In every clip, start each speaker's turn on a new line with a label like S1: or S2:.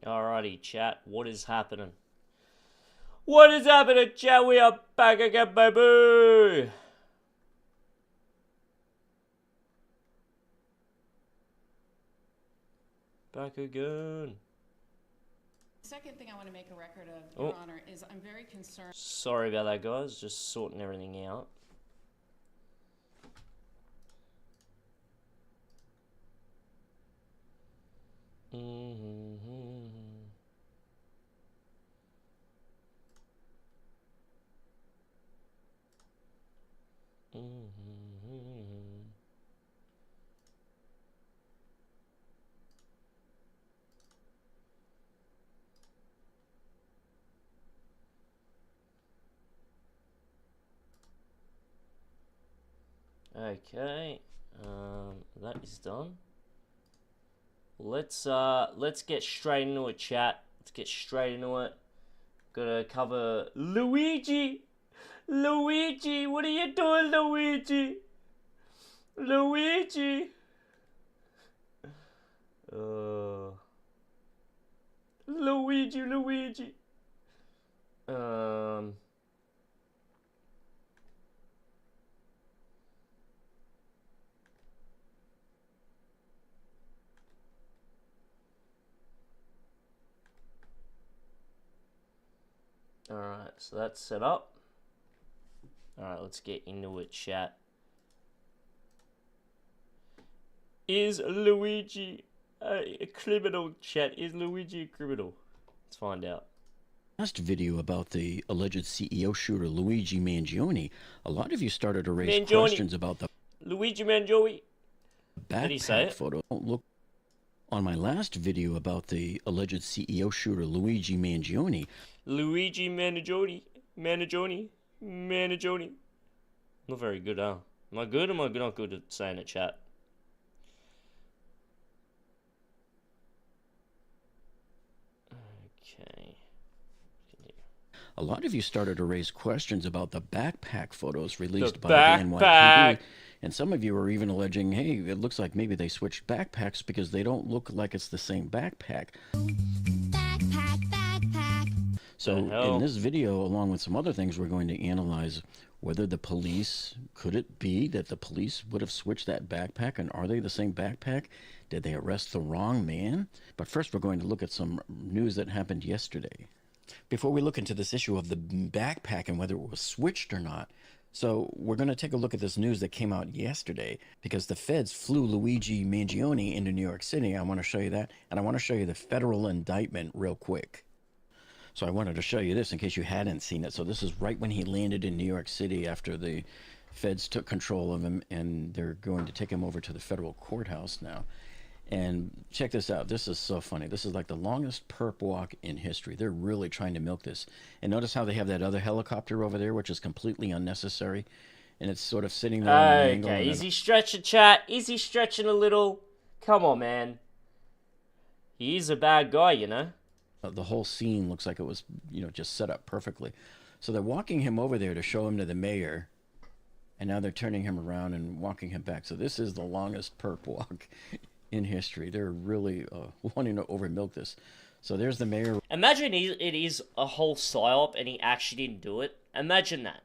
S1: Alrighty, chat. What is happening? What is happening, chat? We are back again, baby! Back again.
S2: The second thing I want to make a record of, Your Honor, is I'm very concerned.
S1: Sorry about that, guys. Just sorting everything out. Okay, that is done. Let's get straight into it, chat. Let's get straight into it. Gotta cover Luigi. Luigi, what are you doing, Luigi? Luigi. Luigi. Alright, so that's set up. Alright, let's get into it, chat. Is Luigi a criminal, chat? Is Luigi a criminal? Let's find out.
S3: Last video about the alleged CEO shooter Luigi Mangione, a lot of you started to raise questions about the
S1: Luigi Mangione.
S3: backpack photo. Look, on my last video about the alleged CEO shooter Luigi Mangione.
S1: Luigi Mangione. Not very good, huh? Am I good or am I not good at saying it, chat? Okay.
S3: A lot of you started to raise questions about the backpack photos released by the NYPD. And some of you are even alleging, hey, it looks like maybe they switched backpacks because they don't look like it's the same backpack. So in this video, along with some other things, we're going to analyze whether the police, could it be that the police would have switched that backpack, and are they the same backpack? Did they arrest the wrong man? But first, we're going to look at some news that happened yesterday. Before we look into this issue of the backpack and whether it was switched or not, so we're going to take a look at this news that came out yesterday because the feds flew Luigi Mangione into New York City. I want to show you that, and I want to show you the federal indictment real quick. So I wanted to show you this in case you hadn't seen it. So this is right when he landed in New York City after the feds took control of him, and they're going to take him over to the federal courthouse now. And check this out. This is so funny. This is like the longest perp walk in history. They're really trying to milk this. And notice how they have that other helicopter over there, which is completely unnecessary. And it's sort of sitting there on an angle.
S1: Okay, is he stretching, chat? Is he stretching a little? Come on, man. He is a bad guy, you know?
S3: The whole scene looks like it was, you know, just set up perfectly. So they're walking him over there to show him to the mayor. And now they're turning him around and walking him back. So this is the longest perp walk in history. They're really wanting to overmilk this. So there's the mayor.
S1: Imagine it is a whole psyop and he actually didn't do it. Imagine that.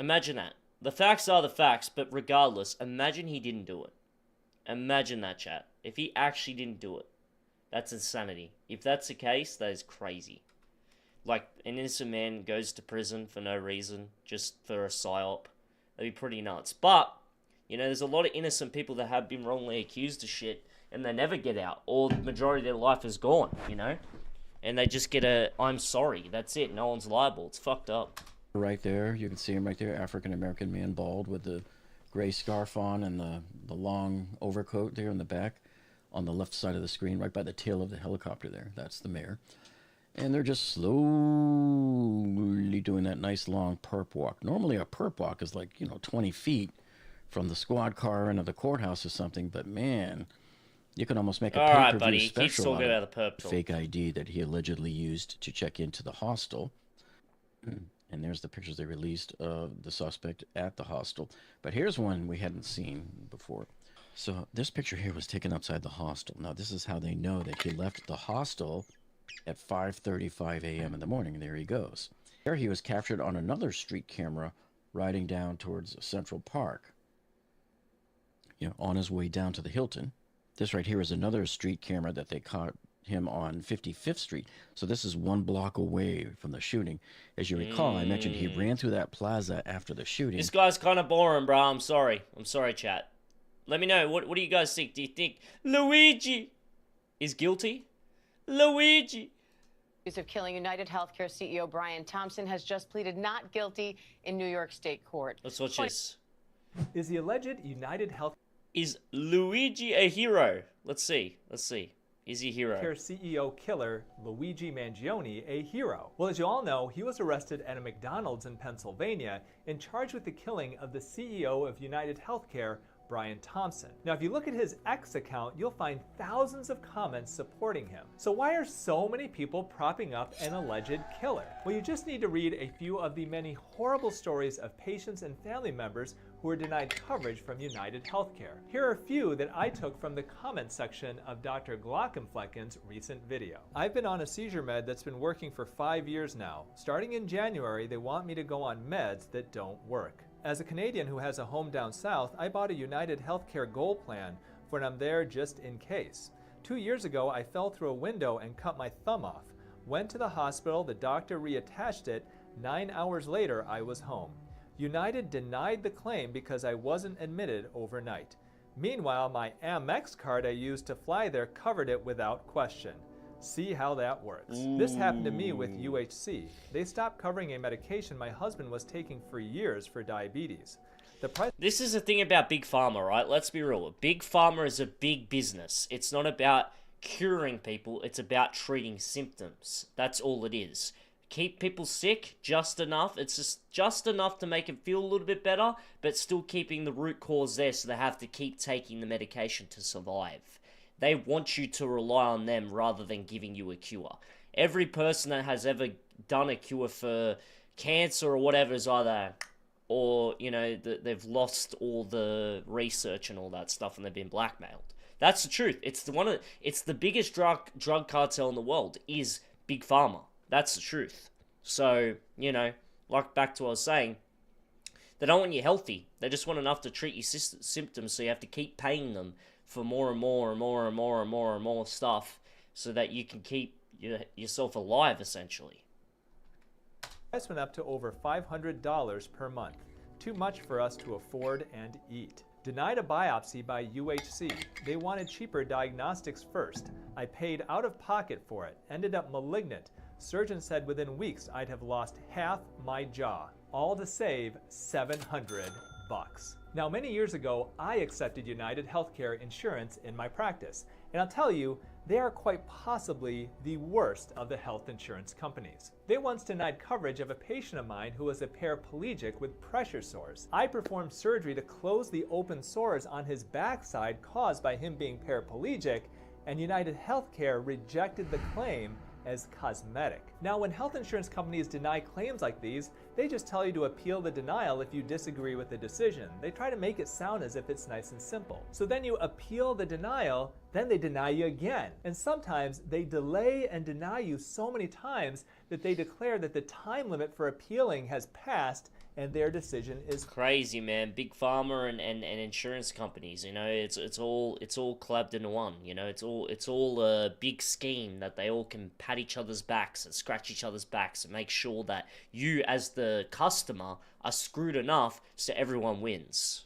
S1: Imagine that. The facts are the facts, but regardless, imagine he didn't do it. Imagine that, chat. If he actually didn't do it. That's insanity. If that's the case, that is crazy. Like, an innocent man goes to prison for no reason, just for a psyop. That'd be pretty nuts. But, you know, there's a lot of innocent people that have been wrongly accused of shit, and they never get out, or the majority of their life is gone, you know? And they just get a, I'm sorry, that's it, no one's liable. It's fucked up.
S3: Right there, you can see him right there, African-American man, bald, with the gray scarf on and the long overcoat there in the back. On the left side of the screen, right by the tail of the helicopter there. That's the mayor. And they're just slowly doing that nice long perp walk. Normally a perp walk is like, you know, 20 feet from the squad car into the courthouse or something. But man, you can almost make a pay-per-view special out of the fake ID that he allegedly used to check into the hostel. And there's the pictures they released of the suspect at the hostel. But here's one we hadn't seen before. So this picture here was taken outside the hostel. Now this is how they know that he left the hostel at 5:35 a.m. in the morning. There he goes. There he was captured on another street camera riding down towards Central Park, on his way down to the Hilton. This right here is another street camera that they caught him on 55th Street. So this is 1 block away from the shooting. As you recall, I mentioned he ran through that plaza after the shooting.
S1: This guy's kind of boring, bro. I'm sorry, chat. Let me know. What do you guys think? Do you think Luigi is guilty? Luigi.
S4: Of killing United Healthcare CEO Brian Thompson has just pleaded not guilty in New York State court.
S1: Let's watch this.
S5: Is the alleged United Health...
S1: Is Luigi a hero? Let's see. Is he a hero?
S5: CEO killer Luigi Mangione a hero? Well, as you all know, he was arrested at a McDonald's in Pennsylvania and charged with the killing of the CEO of United Healthcare, Brian Thompson. Now, if you look at his X account, you'll find thousands of comments supporting him. So why are so many people propping up an alleged killer? Well, you just need to read a few of the many horrible stories of patients and family members who were denied coverage from United Healthcare. Here are a few that I took from the comment section of Dr. Glockenflecken's recent video. I've been on a seizure med that's been working for 5 years now. Starting in January, they want me to go on meds that don't work. As a Canadian who has a home down south, I bought a United Healthcare Gold plan for when I'm there just in case. 2 years ago, I fell through a window and cut my thumb off. Went to the hospital, the doctor reattached it. 9 hours later, I was home. United denied the claim because I wasn't admitted overnight. Meanwhile, my Amex card I used to fly there covered it without question. See how that works. This happened to me with UHC. They stopped covering a medication my husband was taking for years for diabetes.
S1: This is the thing about Big Pharma, right? Let's be real. Big Pharma is a big business. It's not about curing people. It's about treating symptoms. That's all it is. Keep people sick just enough. It's just enough to make them feel a little bit better, but still keeping the root cause there so they have to keep taking the medication to survive. They want you to rely on them rather than giving you a cure. Every person that has ever done a cure for cancer or whatever is either, or, they've lost all the research and all that stuff and they've been blackmailed. That's the truth. It's the biggest drug cartel in the world is Big Pharma. That's the truth. So, like back to what I was saying, they don't want you healthy. They just want enough to treat your symptoms, so you have to keep paying them for more and more and more and more and more and more stuff so that you can keep yourself alive, essentially.
S5: Price went up to over $500 per month. Too much for us to afford and eat. Denied a biopsy by UHC. They wanted cheaper diagnostics first. I paid out of pocket for it. Ended up malignant. Surgeon said within weeks I'd have lost half my jaw. All to save $700. Now, many years ago, I accepted United Healthcare insurance in my practice. And I'll tell you, they are quite possibly the worst of the health insurance companies. They once denied coverage of a patient of mine who was a paraplegic with pressure sores. I performed surgery to close the open sores on his backside caused by him being paraplegic, and United Healthcare rejected the claim as cosmetic. Now, when health insurance companies deny claims like these, they just tell you to appeal the denial if you disagree with the decision. They try to make it sound as if it's nice and simple. So then you appeal the denial, then they deny you again. And sometimes they delay and deny you so many times that they declare that the time limit for appealing has passed and their decision is
S1: crazy, man. Big Pharma and insurance companies, it's all clubbed into one. It's all a big scheme that they all can pat each other's backs and scratch each other's backs and make sure that you as the customer are screwed enough so everyone wins.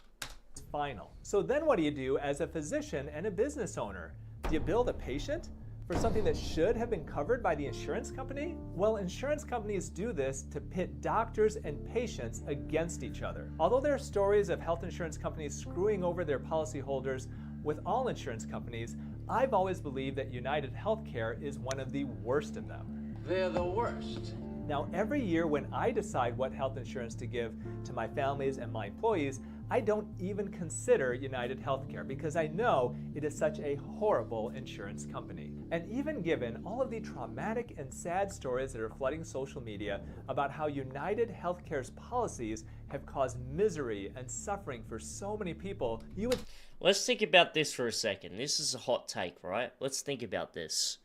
S5: Final. So then what do you do as a physician and a business owner? Do you bill the patient for something that should have been covered by the insurance company? Well, insurance companies do this to pit doctors and patients against each other. Although there are stories of health insurance companies screwing over their policyholders with all insurance companies, I've always believed that United Healthcare is one of the worst of them.
S6: They're the worst.
S5: Now, every year when I decide what health insurance to give to my families and my employees, I don't even consider United Healthcare because I know it is such a horrible insurance company. And even given all of the traumatic and sad stories that are flooding social media about how United Healthcare's policies have caused misery and suffering for so many people, you would...
S1: Let's think about this for a second. This is a hot take, right? Let's think about this.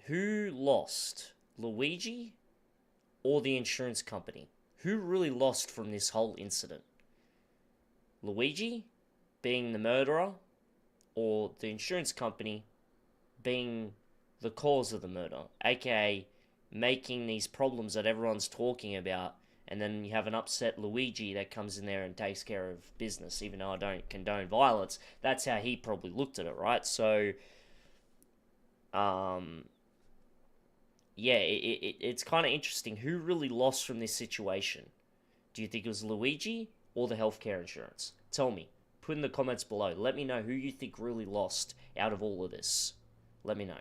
S1: who lost? Luigi or the insurance company? Who really lost from this whole incident? Luigi being the murderer, or the insurance company being the cause of the murder, aka making these problems that everyone's talking about, and then you have an upset Luigi that comes in there and takes care of business, even though I don't condone violence. That's how he probably looked at it, right? So, yeah, it's kind of interesting. Who really lost from this situation? Do you think it was Luigi or the healthcare insurance? Tell me. Put in the comments below. Let me know who you think really lost out of all of this. Let me know.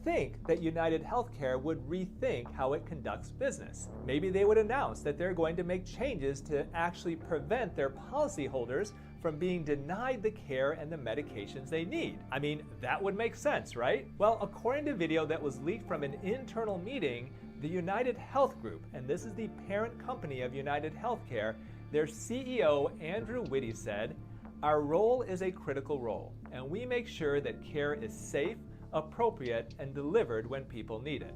S5: Think that United Healthcare would rethink how it conducts business. Maybe they would announce that they're going to make changes to actually prevent their policyholders from being denied the care and the medications they need. I mean, that would make sense, right? Well, according to video that was leaked from an internal meeting, the United Health Group, and this is the parent company of United Healthcare, their CEO, Andrew Whitty, said, "Our role is a critical role, and we make sure that care is safe, appropriate, and delivered when people need it."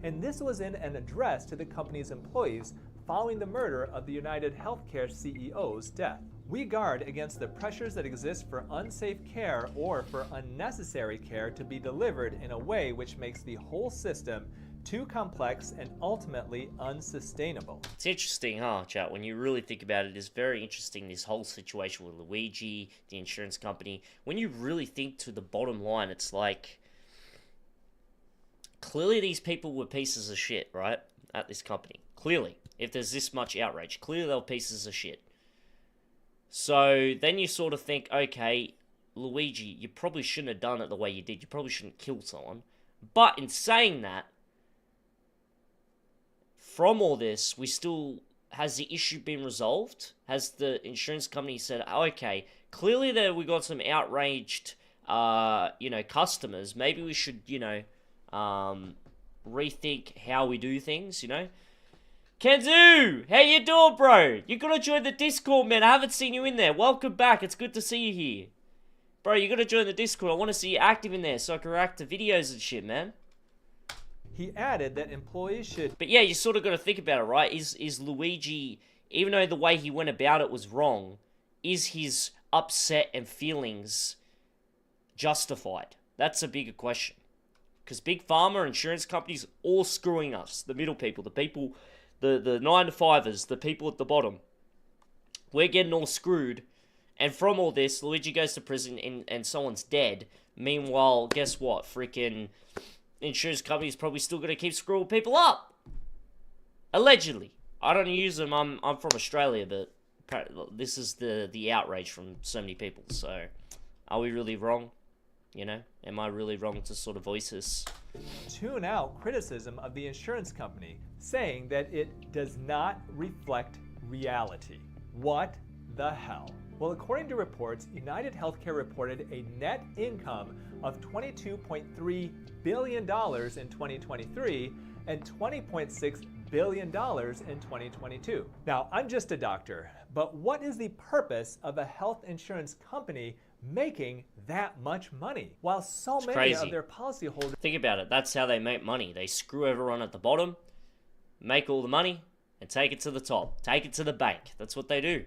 S5: And this was in an address to the company's employees following the murder of the United Healthcare CEO's death. "We guard against the pressures that exist for unsafe care or for unnecessary care to be delivered in a way which makes the whole system too complex and ultimately unsustainable."
S1: It's interesting, huh, chat? When you really think about it, it's very interesting, this whole situation with Luigi, the insurance company. When you really think to the bottom line, it's like, clearly these people were pieces of shit, right? At this company. Clearly. If there's this much outrage, clearly they were pieces of shit. So then you sort of think, okay, Luigi, you probably shouldn't have done it the way you did. You probably shouldn't kill someone. But in saying that, from all this, has the issue been resolved? Has the insurance company said, oh, okay, clearly there we got some outraged, customers. Maybe we should, rethink how we do things, Kenzu, how you doing, bro? You gotta join the Discord, man. I haven't seen you in there. Welcome back. It's good to see you here. Bro, you gotta join the Discord. I want to see you active in there so I can react to videos and shit, man.
S5: He added that employees should...
S1: But yeah, you sort of got to think about it, right? Is Luigi, even though the way he went about it was wrong, is his upset and feelings justified? That's a bigger question. Because Big Pharma, insurance companies, all screwing us. The middle people, the people, the 9-to-5ers, the people at the bottom. We're getting all screwed. And from all this, Luigi goes to prison and someone's dead. Meanwhile, guess what? Freaking... insurance companies probably still going to keep screwing people up. Allegedly. I don't use them. I'm from Australia, but this is the outrage from so many people. So, are we really wrong? Am I really wrong to sort of voice this?
S5: Tune out criticism of the insurance company, saying that it does not reflect reality. What the hell? Well, according to reports, United Healthcare reported a net income of $22.3 billion in 2023 and $20.6 billion in 2022. Now, I'm just a doctor, but what is the purpose of a health insurance company making that much money? While so many of their policyholders...
S1: Think about it. That's how they make money. They screw everyone at the bottom, make all the money, and take it to the top. Take it to the bank. That's what they do.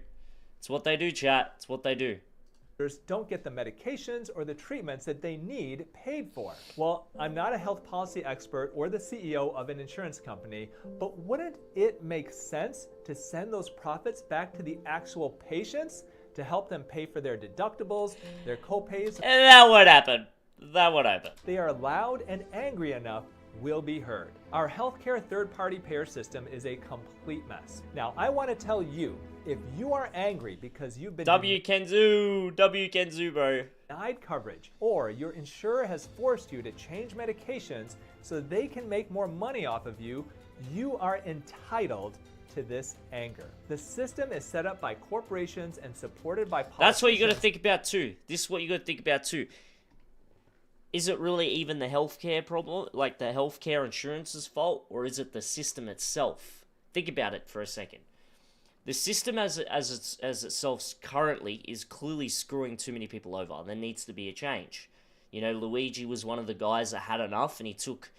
S1: It's what they do, chat. It's what they do.
S5: Don't get the medications or the treatments that they need paid for. Well, I'm not a health policy expert or the CEO of an insurance company, but wouldn't it make sense to send those profits back to the actual patients to help them pay for their deductibles, their co-pays?
S1: And that would happen. That would happen.
S5: They are loud and angry enough will be heard. Our healthcare third-party payer system is a complete mess. Now, I want to tell you, if you are angry because you've been
S1: Kenzu, bro.
S5: denied coverage, or your insurer has forced you to change medications so they can make more money off of you, you are entitled to this anger. The system is set up by corporations and supported by politicians.
S1: That's what you got to think about too. This is what you got to think about too. Is it really even the healthcare problem, like the healthcare insurance's fault, or is it the system itself? Think about it for a second. The system as itself currently is clearly screwing too many people over. There needs to be a change. You know, Luigi was one of the guys that had enough, and he took,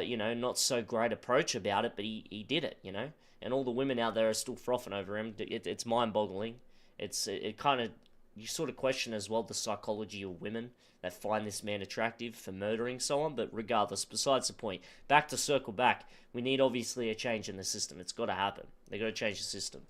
S1: you know, not so great approach about it, but he did it, you know. And all the women out there are still frothing over him. It's mind-boggling. It kind of, you sort of question as well the psychology of women that find this man attractive for murdering someone. But regardless, besides the point, back to circle back, we need obviously a change in the system. It's got to happen. They got to change the system.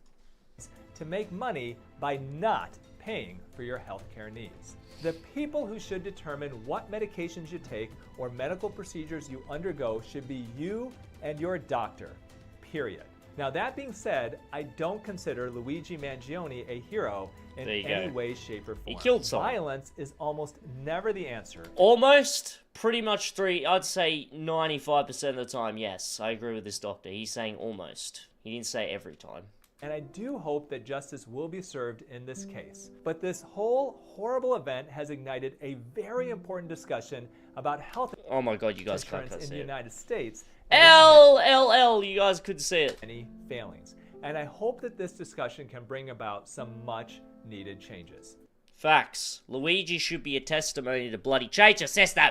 S5: To make money by not paying for your healthcare needs. The people who should determine what medications you take or medical procedures you undergo should be you and your doctor, period. Now that being said, I don't consider Luigi Mangione a hero in any way, shape, or form.
S1: He killed someone.
S5: Violence is almost never the answer.
S1: Almost, pretty much I'd say 95% of the time, yes. I agree with this doctor. He's saying almost. He didn't say every time.
S5: And I do hope that justice will be served in this case. But this whole horrible event has ignited a very important discussion about health
S1: Oh my god, you guys can't
S5: insurance in
S1: see
S5: the
S1: it.
S5: United States.
S1: LLL, you guys could see it.
S5: Any failings. And I hope that this discussion can bring about some much needed changes.
S1: Facts. Luigi should be a testimony to bloody change the system.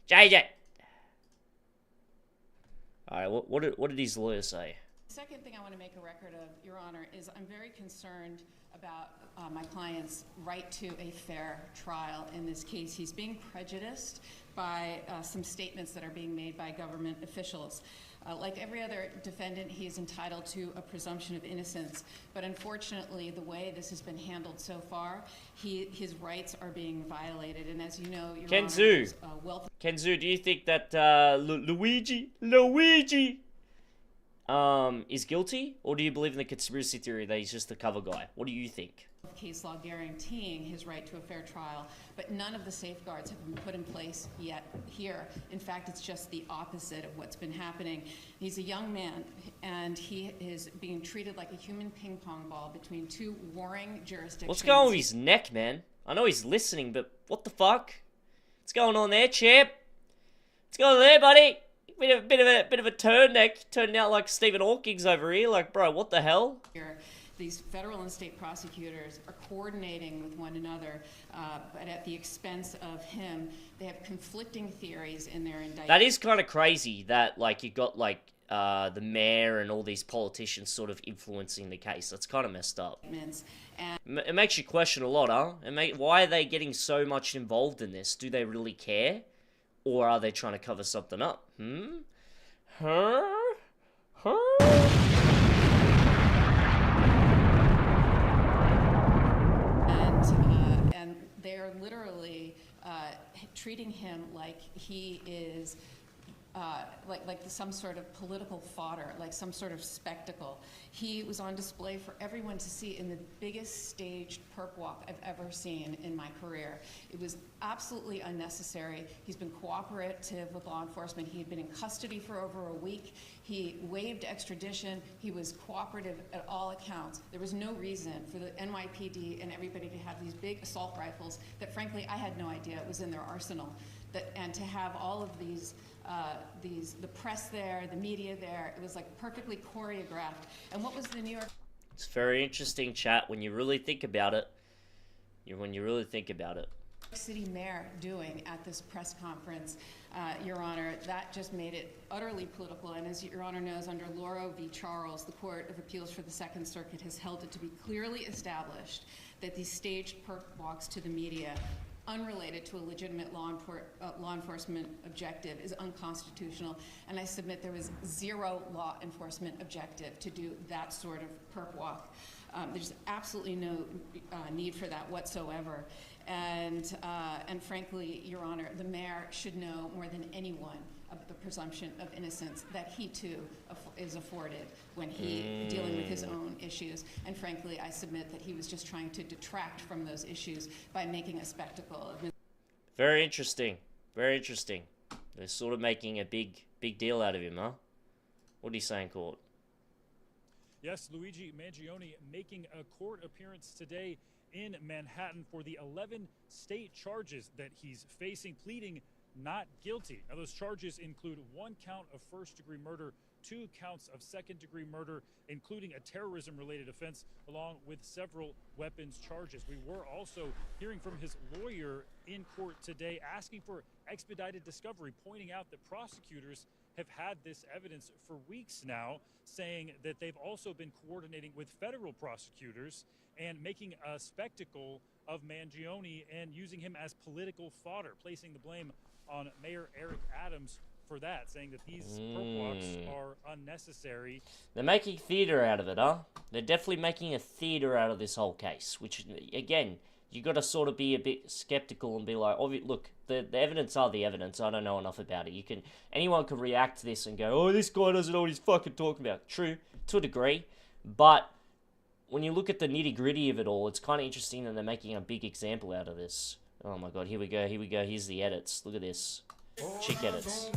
S1: Change it. Alright, what did his lawyer say?
S2: The second thing I want to make a record of, Your Honor, is I'm very concerned about my client's right to a fair trial in this case. He's being prejudiced by some statements that are being made by government officials. Like every other defendant, he is entitled to a presumption of innocence. But unfortunately, the way this has been handled so far, his rights are being violated. And as you know, Your
S1: Kenzu,
S2: Honor,
S1: Kenzu, do you think that Luigi is guilty, or do you believe in the conspiracy theory that he's just the cover guy? What do you think?
S2: Case law guaranteeing his right to a fair trial, but none of the safeguards have been put in place yet here. In fact, it's just the opposite of what's been happening. He's a young man, and he is being treated like a human ping pong ball between two warring jurisdictions.
S1: What's going on with his neck, man? I know he's listening, but what the fuck? What's going on there, champ? What's going on there, buddy? Bit of a turn neck, turning out like Stephen Hawking's over here. Like, bro, what the hell?
S2: These federal and state prosecutors are coordinating with one another, but at the expense of him. They have conflicting theories in their indictment.
S1: That is kind of crazy that, like, you got, like, the mayor and all these politicians sort of influencing the case. That's kind of messed up. It makes you question a lot, huh? Why are they getting so much involved in this? Do they really care? Or are they trying to cover something up? Huh?
S2: And they're literally treating him like he is like some sort of political fodder, like some sort of spectacle. He was on display for everyone to see in the biggest staged perp walk I've ever seen in my career. It was absolutely unnecessary. He's been cooperative with law enforcement. He had been in custody for over a week. He waived extradition. He was cooperative at all accounts. There was no reason for the NYPD and everybody to have these big assault rifles that, frankly, I had no idea it was in their arsenal. And to have all of the press there, the media there, it was like perfectly choreographed. And what was the New York?
S1: It's very interesting, chat, when you really think about it. When you really think about it.
S2: City mayor doing at this press conference, Your Honor, that just made it utterly political. And as Your Honor knows, under Lauro v. Charles, the Court of Appeals for the Second Circuit has held it to be clearly established that these staged perp walks to the media, unrelated to a legitimate law enforcement objective, is unconstitutional. And I submit there was zero law enforcement objective to do that sort of perp walk. There's absolutely no need for that whatsoever. And frankly, Your Honor, the mayor should know more than anyone of the presumption of innocence that he too is afforded when he dealing with his own issues. And frankly, I submit that he was just trying to detract from those issues by making a spectacle of.
S1: Very interesting. Very interesting. They're sort of making a big deal out of him, huh? What are you saying, court?
S6: Yes, Luigi Mangione making a court appearance today in Manhattan for the 11 state charges that he's facing, pleading not guilty. Now, those charges include 1 count of first-degree murder 2 counts of second-degree murder, including a terrorism-related offense, along with several weapons charges. We were also hearing from his lawyer in court today, asking for expedited discovery, pointing out that prosecutors have had this evidence for weeks now, saying that they've also been coordinating with federal prosecutors and making a spectacle of Mangione and using him as political fodder, placing the blame on Mayor Eric Adams for that, saying that these perp walks are unnecessary.
S1: They're making theater out of it, huh? They're definitely making a theater out of this whole case, which, again, you got to sort of be a bit skeptical and be like, oh, look, the evidence are the evidence. I don't know enough about it. Anyone can react to this and go, oh, this guy doesn't know what he's fucking talking about. True, to a degree, but when you look at the nitty-gritty of it all, it's kind of interesting that they're making a big example out of this. Oh my god, here we go, here's the edits. Look at this. Chick edits.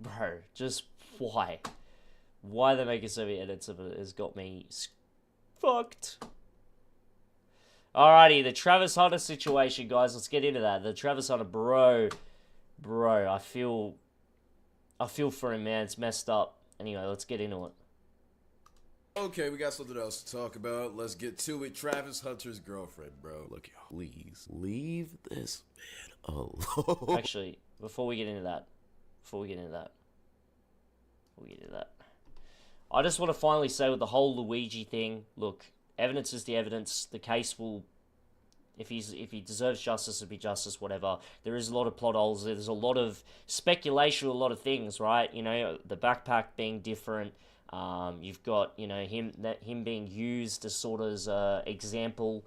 S1: Bro, just why? Why they're making so many edits of it has got me fucked. Alrighty, the Travis Hunter situation, guys. Let's get into that. The Travis Hunter, bro, I feel for him, man. It's messed up. Anyway, let's get into it.
S7: Okay, we got something else to talk about. Let's get to it. Travis Hunter's girlfriend, bro. Look, y'all, please leave this man alone.
S1: Actually, before we get into that, I just want to finally say with the whole Luigi thing, look, evidence is the evidence. The case will, if he deserves justice, it'll be justice, whatever. There is a lot of plot holes. There's a lot of speculation, a lot of things, right? You know, the backpack being different. You've got, you know, him being used as sort of as an example.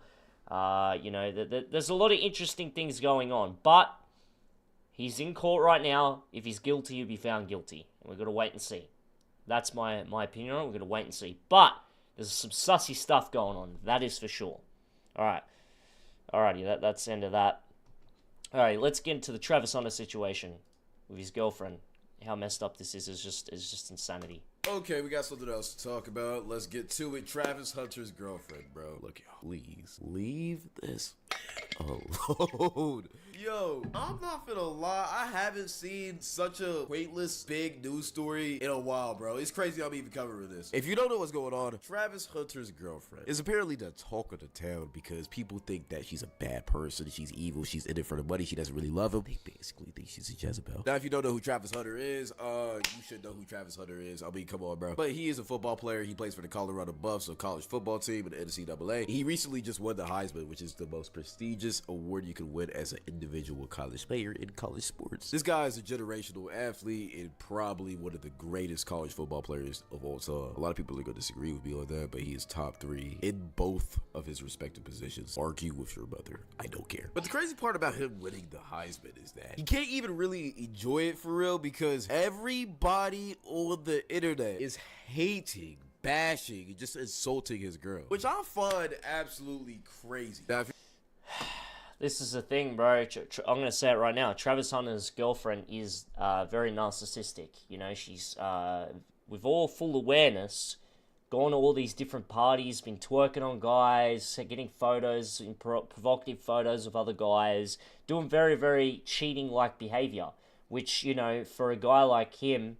S1: You know, there's a lot of interesting things going on, but he's in court right now. If he's guilty, he'll be found guilty, and we've got to wait and see. That's my opinion on it. We're going to wait and see, but there's some sussy stuff going on. That is for sure. All right. Alrighty, that's the end of that. Alright, let's get into the Travis Hunter situation with his girlfriend. How messed up this is just insanity.
S7: Okay, we got something else to talk about. Let's get to it. Travis Hunter's girlfriend, bro. Look, y'all, please leave this man alone. Yo, I'm not finna lie. I haven't seen such a weightless, big news story in a while, bro. It's crazy I'm even covering this. If you don't know what's going on, Travis Hunter's girlfriend is apparently the talk of the town because people think that she's a bad person, she's evil, she's in it for the money, she doesn't really love him. They basically think she's a Jezebel. Now, if you don't know who Travis Hunter is, you should know who Travis Hunter is. I mean, come on, bro. But he is a football player. He plays for the Colorado Buffs, a college football team in the NCAA. He recently just won the Heisman, which is the most prestigious award you can win as an individual college player in college sports. This guy is a generational athlete and probably one of the greatest college football players of all time. A lot of people are going to disagree with me on that, but he is top 3 in both of his respective positions. Argue with your mother. I don't care. But the crazy part about him winning the Heisman is that he can't even really enjoy it for real because everybody on the internet is hating, bashing, and just insulting his girl, which I find absolutely crazy. Now,
S1: This is the thing, bro. I'm going to say it right now. Travis Hunter's girlfriend is very narcissistic. You know, she's, with all full awareness, gone to all these different parties, been twerking on guys, getting photos, provocative photos of other guys, doing very, very cheating-like behavior, which, you know, for a guy like him,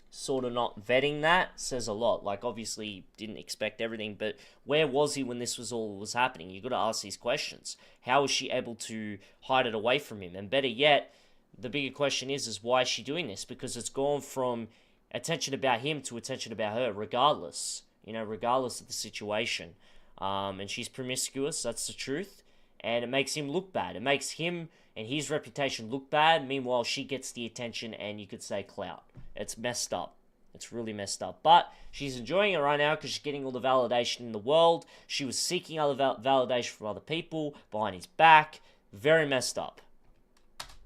S1: sort of not vetting that says a lot. Like, obviously didn't expect everything, but where was he when this was happening? You got to ask these questions. How was she able to hide it away from him? And better yet, the bigger question is why is she doing this? Because it's gone from attention about him to attention about her, regardless of the situation. And she's promiscuous, that's the truth, and it makes him look bad. It makes him and his reputation look bad. Meanwhile, she gets the attention and you could say clout. It's messed up. It's really messed up. But she's enjoying it right now because she's getting all the validation in the world. She was seeking other validation from other people behind his back. Very messed up.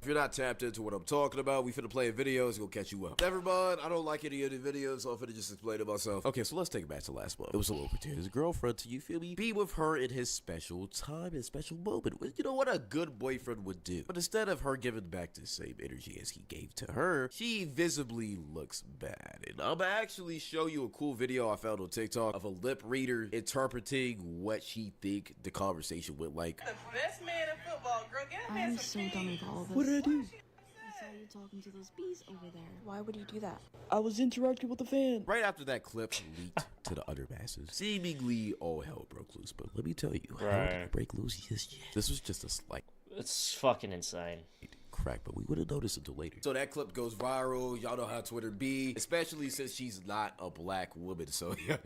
S7: If you're not tapped into what I'm talking about, we finna play a video. It's gonna catch you up. Never mind. I don't like any of the videos, so I'm finna just explain it myself. Okay, so let's take it back to last month. It was a local to his girlfriend to, you feel me, be with her in his special time and special moment. You know what a good boyfriend would do. But instead of her giving back the same energy as he gave to her, she visibly looks bad. And I'm gonna actually show you a cool video I found on TikTok of a lip reader interpreting what she think the conversation went like.
S8: The best man in football, girl. Get a man
S9: I'm
S8: some
S9: so
S8: peas.
S9: done with all of this.
S3: What did I do?
S9: I saw you talking to those bees over there. Why would you do that?
S3: I was interacting with the fan.
S7: Right after that clip leaked to the other masses, seemingly all hell broke loose. But let me tell you, how did it break loose? Yes. This was just a slight
S1: It's fucking insane.
S7: crack, but we wouldn't notice until later. So that clip goes viral. Y'all know how Twitter be, especially since she's not a black woman. So yeah.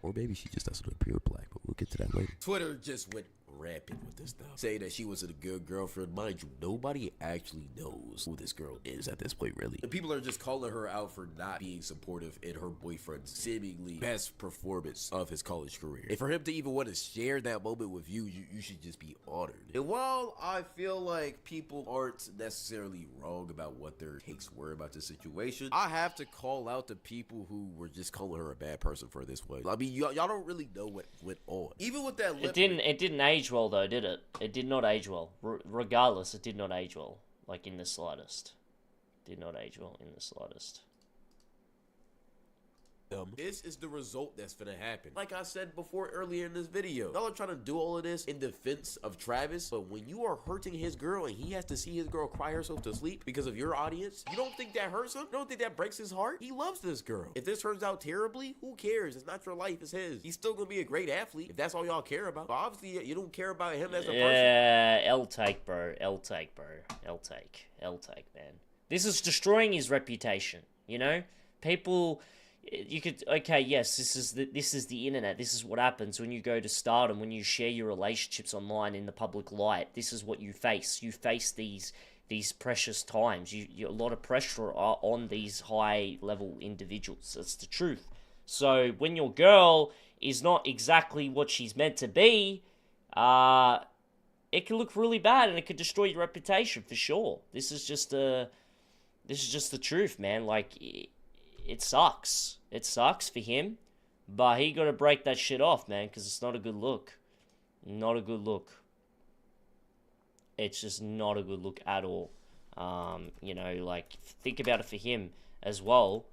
S7: Or maybe she just doesn't appear black, but we'll get to that later. Twitter just went rampant with this stuff, saying that she wasn't a good girlfriend. Mind you, nobody actually knows who this girl is at this point, really. And people are just calling her out for not being supportive in her boyfriend's seemingly best performance of his college career. And for him to even want to share that moment with you, you should just be honored. And while I feel like people aren't necessarily wrong about what their takes were about the situation, I have to call out the people who were just calling her a bad person for this one. I mean, y'all don't really know what went on. Even with that lip
S1: It didn't age well though, did it? It did not age well. Regardless, it did not age well, like in the slightest. Did not age well in the slightest.
S7: This is the result that's gonna happen. Like I said before earlier in this video, y'all are trying to do all of this in defense of Travis, but when you are hurting his girl and he has to see his girl cry herself to sleep because of your audience, you don't think that hurts him? You don't think that breaks his heart? He loves this girl. If this turns out terribly, who cares? It's not your life, it's his. He's still gonna be a great athlete if that's all y'all care about. But obviously, you don't care about him as a person.
S1: Yeah, L take, bro. L take, bro. L take, man. This is destroying his reputation. You know, people. You could, okay, yes, this is the internet. This is what happens when you go to stardom, when you share your relationships online in the public light. This is what you face. You face these precious times. You a lot of pressure on these high level individuals. That's the truth. So when your girl is not exactly what she's meant to be, it can look really bad and it could destroy your reputation for sure. This is just the truth, man. Like, it sucks. It sucks for him, but he got to break that shit off, man, because it's not a good look. Not a good look. It's just not a good look at all. You know, like, think about it for him as well.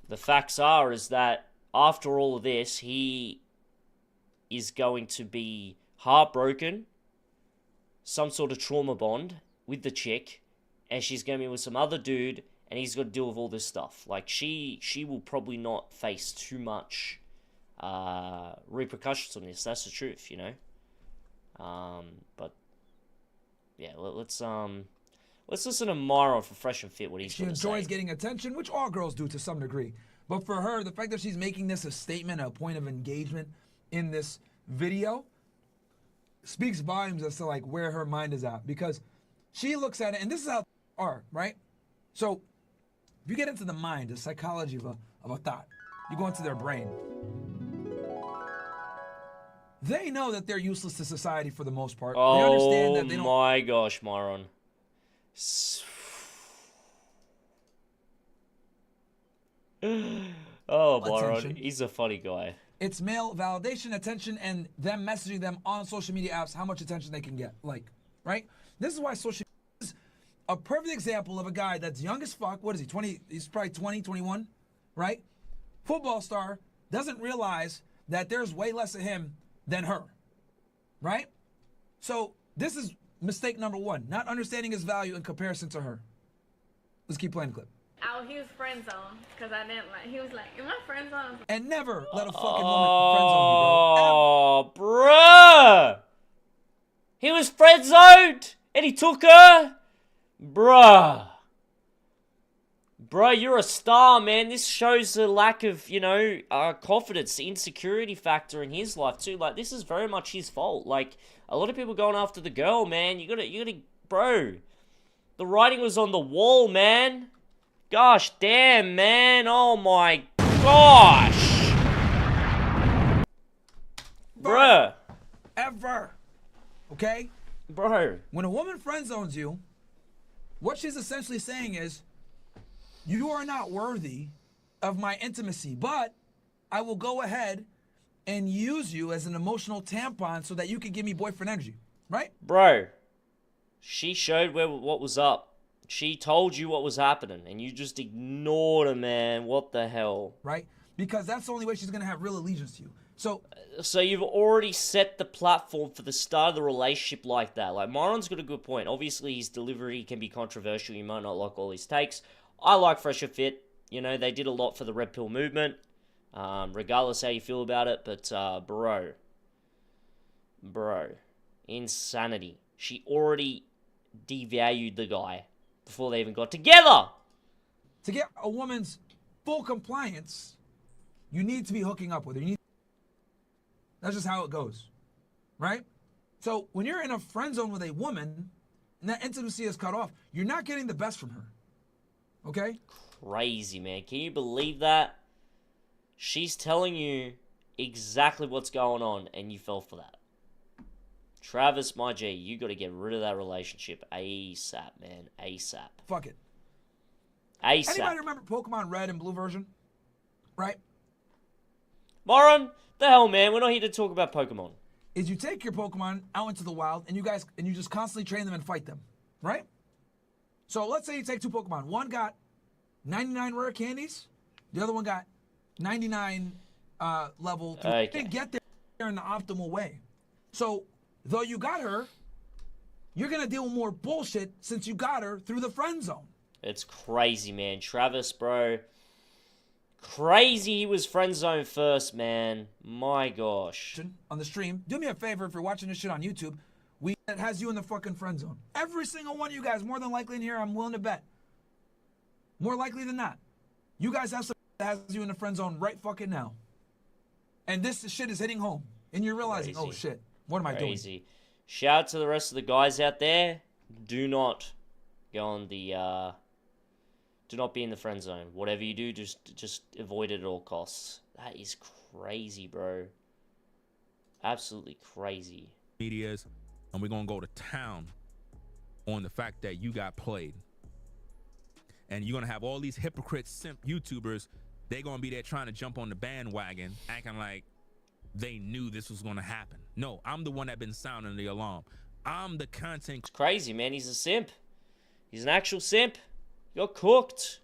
S1: The facts are is that after all of this, he is going to be heartbroken, some sort of trauma bond with the chick, and she's going to be with some other dude, and he's got to deal with all this stuff. Like, she will probably not face too much repercussions on this. That's the truth, you know. But yeah, let's listen to Myron for Fresh and Fit. What he's
S10: She enjoys getting attention, which all girls do to some degree. But for her, the fact that she's making this a statement, a point of engagement in this video, speaks volumes as to like where her mind is at. Because she looks at it, and this is how are, right? So if you get into the mind, the psychology of a thought, you go into their brain. They know that they're useless to society for the most part. They understand that they don't.
S1: Oh my gosh, Myron. Oh, Myron, he's a funny guy.
S10: It's male validation, attention, and them messaging them on social media apps how much attention they can get. Like, right? This is why social media is a perfect example of a guy that's young as fuck. What is he, 20? He's probably 20, 21, right? Football star, doesn't realize that there's way less of him than her, right? So this is mistake number one, not understanding his value in comparison to her. Let's keep playing the clip.
S11: He was friend zone because I didn't like. He was like, "Am I friend zone?"
S10: And never let a fucking woman friend zone you, bro.
S1: Oh, bruh! He was friend zoned and he took her, bruh. Bro, you're a star, man. This shows the lack of, you know, confidence, the insecurity factor in his life too. Like, this is very much his fault. Like, a lot of people going after the girl, man. You gotta, bro. The writing was on the wall, man. Gosh damn, man. Oh my gosh.
S10: Bruh. Ever. Okay?
S1: Bro.
S10: When a woman friend zones you, what she's essentially saying is, you are not worthy of my intimacy, but I will go ahead and use you as an emotional tampon so that you can give me boyfriend energy, right?
S1: Bro, she showed what was up. She told you what was happening, and you just ignored her, man. What the hell?
S10: Right? Because that's the only way she's going to have real allegiance to you. So
S1: you've already set the platform for the start of the relationship like that. Like, Moron's got a good point. Obviously, his delivery can be controversial. You might not like all his takes. I like Fresher Fit. You know, they did a lot for the Red Pill movement. Regardless how you feel about it. But, bro. Insanity. She already devalued the guy before they even got together.
S10: To get a woman's full compliance, you need to be hooking up with her. That's just how it goes, right? So when you're in a friend zone with a woman and that intimacy is cut off, you're not getting the best from her, okay?
S1: Crazy, man. Can you believe that? She's telling you exactly what's going on, and you fell for that. Travis, my G, you got to get rid of that relationship ASAP, man. ASAP.
S10: Fuck it.
S1: ASAP.
S10: Anybody remember Pokemon Red and Blue version? Right?
S1: Moron, the hell, man. We're not here to talk about Pokemon.
S10: Is you take your Pokemon out into the wild and you just constantly train them and fight them, right? So let's say you take two Pokemon. One got 99 rare candies. The other one got 99 level.
S1: Okay.
S10: You didn't get there in the optimal way. So though you got her, you're going to deal with more bullshit since you got her through the friend zone.
S1: It's crazy, man. Travis, bro. Crazy he was friend zone first, man. My gosh.
S10: On the stream, do me a favor if you're watching this shit on YouTube. That has you in the fucking friend zone. Every single one of you guys, more than likely in here, I'm willing to bet. More likely than not. You guys have something that has you in the friend zone right fucking now. And this shit is hitting home. And you're realizing,
S1: Crazy.
S10: Oh shit, what am I doing?
S1: Crazy. Shout out to the rest of the guys out there. Do not go on the, do not be in the friend zone. Whatever you do, just avoid it at all costs. That is crazy, bro. Absolutely crazy.
S12: Medias, and we're gonna go to town on the fact that you got played. And you're gonna have all these hypocrite simp YouTubers, they're gonna be there trying to jump on the bandwagon, acting like they knew this was gonna happen. No, I'm the one that been sounding the alarm. I'm the content.
S1: It's crazy, man. He's a simp. He's an actual simp. He got cooked.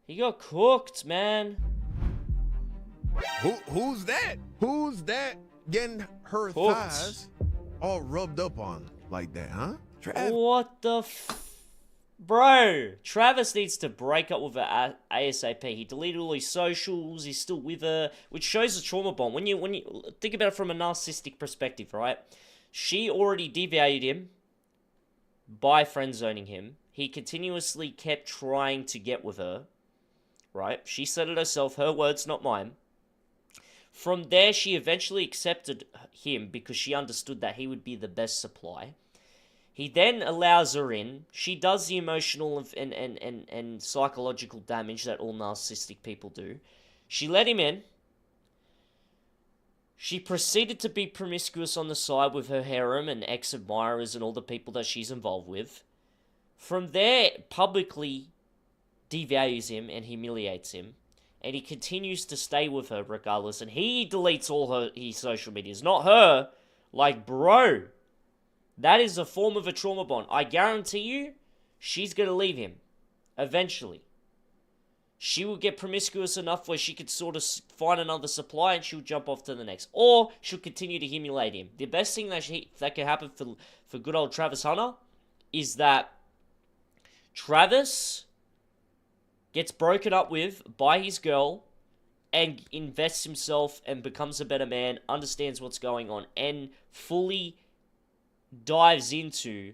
S1: He got cooked, man.
S13: Who's that? Who's that getting her
S1: Cooked.
S13: thighs all rubbed up on like that, huh?
S1: What the Bro, Travis needs to break up with her ASAP. He deleted all his socials. He's still with her, which shows a trauma bond. When you think about it from a narcissistic perspective, right? She already devalued him by friend zoning him. He continuously kept trying to get with her, right? She said it herself, her words, not mine. From there, she eventually accepted him because she understood that he would be the best supply. He then allows her in. She does the emotional and psychological damage that all narcissistic people do. She let him in. She proceeded to be promiscuous on the side with her harem and ex-admirers and all the people that she's involved with. From there, publicly devalues him and humiliates him. And he continues to stay with her regardless. And he deletes all his social medias. Not her. Like, bro. That is a form of a trauma bond. I guarantee you, she's going to leave him. Eventually. She will get promiscuous enough where she could sort of find another supply and she'll jump off to the next. Or she'll continue to humiliate him. The best thing that can happen for good old Travis Hunter is that Travis gets broken up with by his girl and invests himself and becomes a better man, understands what's going on, and fully dives into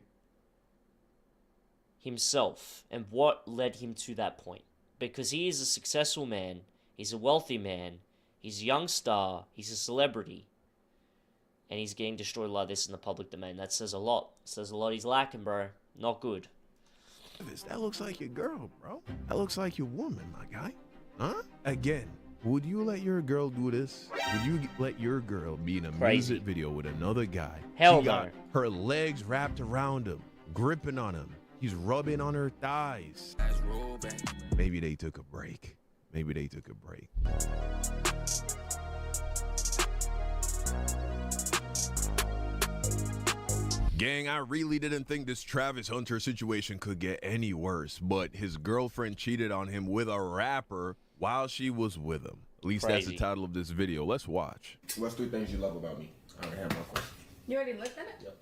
S1: himself and what led him to that point. Because he is a successful man, he's a wealthy man, he's a young star, he's a celebrity, and he's getting destroyed like this in the public domain. That says a lot. It says a lot he's lacking, bro. Not good.
S13: That looks like your girl, bro. That looks like your woman, my guy. Huh? Again, Would you let your girl do this? Would you let your girl be in a music video with another guy?
S1: Hell
S13: She got
S1: no.
S13: her legs wrapped around him, gripping on him. He's rubbing on her thighs. Maybe they took a break. Maybe they took a break. Gang, I really didn't think this Travis Hunter situation could get any worse, but his girlfriend cheated on him with a rapper while she was with him. At least that's the title of this video. Let's watch.
S14: What's 3 things you love about me? I already have my question.
S11: You already looked at it?
S14: Yep.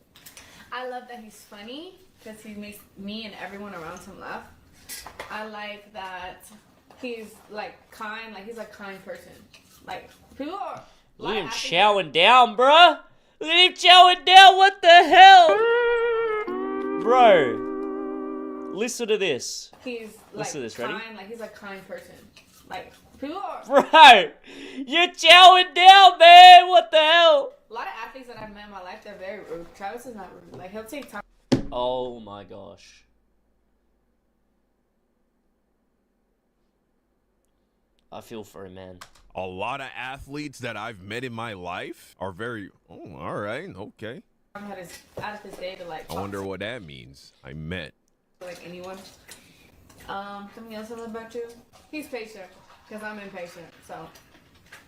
S11: I love that he's funny because he makes me and everyone around him laugh. I like that he's like kind, like he's a kind person. Like people are.
S1: Look at him chowing down, bruh. Look at him chowing down. What the hell, bro? Listen to this.
S11: He's
S1: listen to this.
S11: kind,
S1: Ready?
S11: like he's a kind person. Like people are.
S1: Bro, you're chowing down, man. What the hell?
S11: A lot of athletes that I've met in my life, they're very rude. Travis is not rude. Like he'll take time.
S1: Oh my gosh. I feel for him, man.
S13: A lot of athletes that I've met in my life are very, oh, all right, okay.
S11: I'm out of his day to like.
S13: I wonder what that means. I met.
S11: Like anyone. Something else I love about you? He's patient, because I'm impatient, so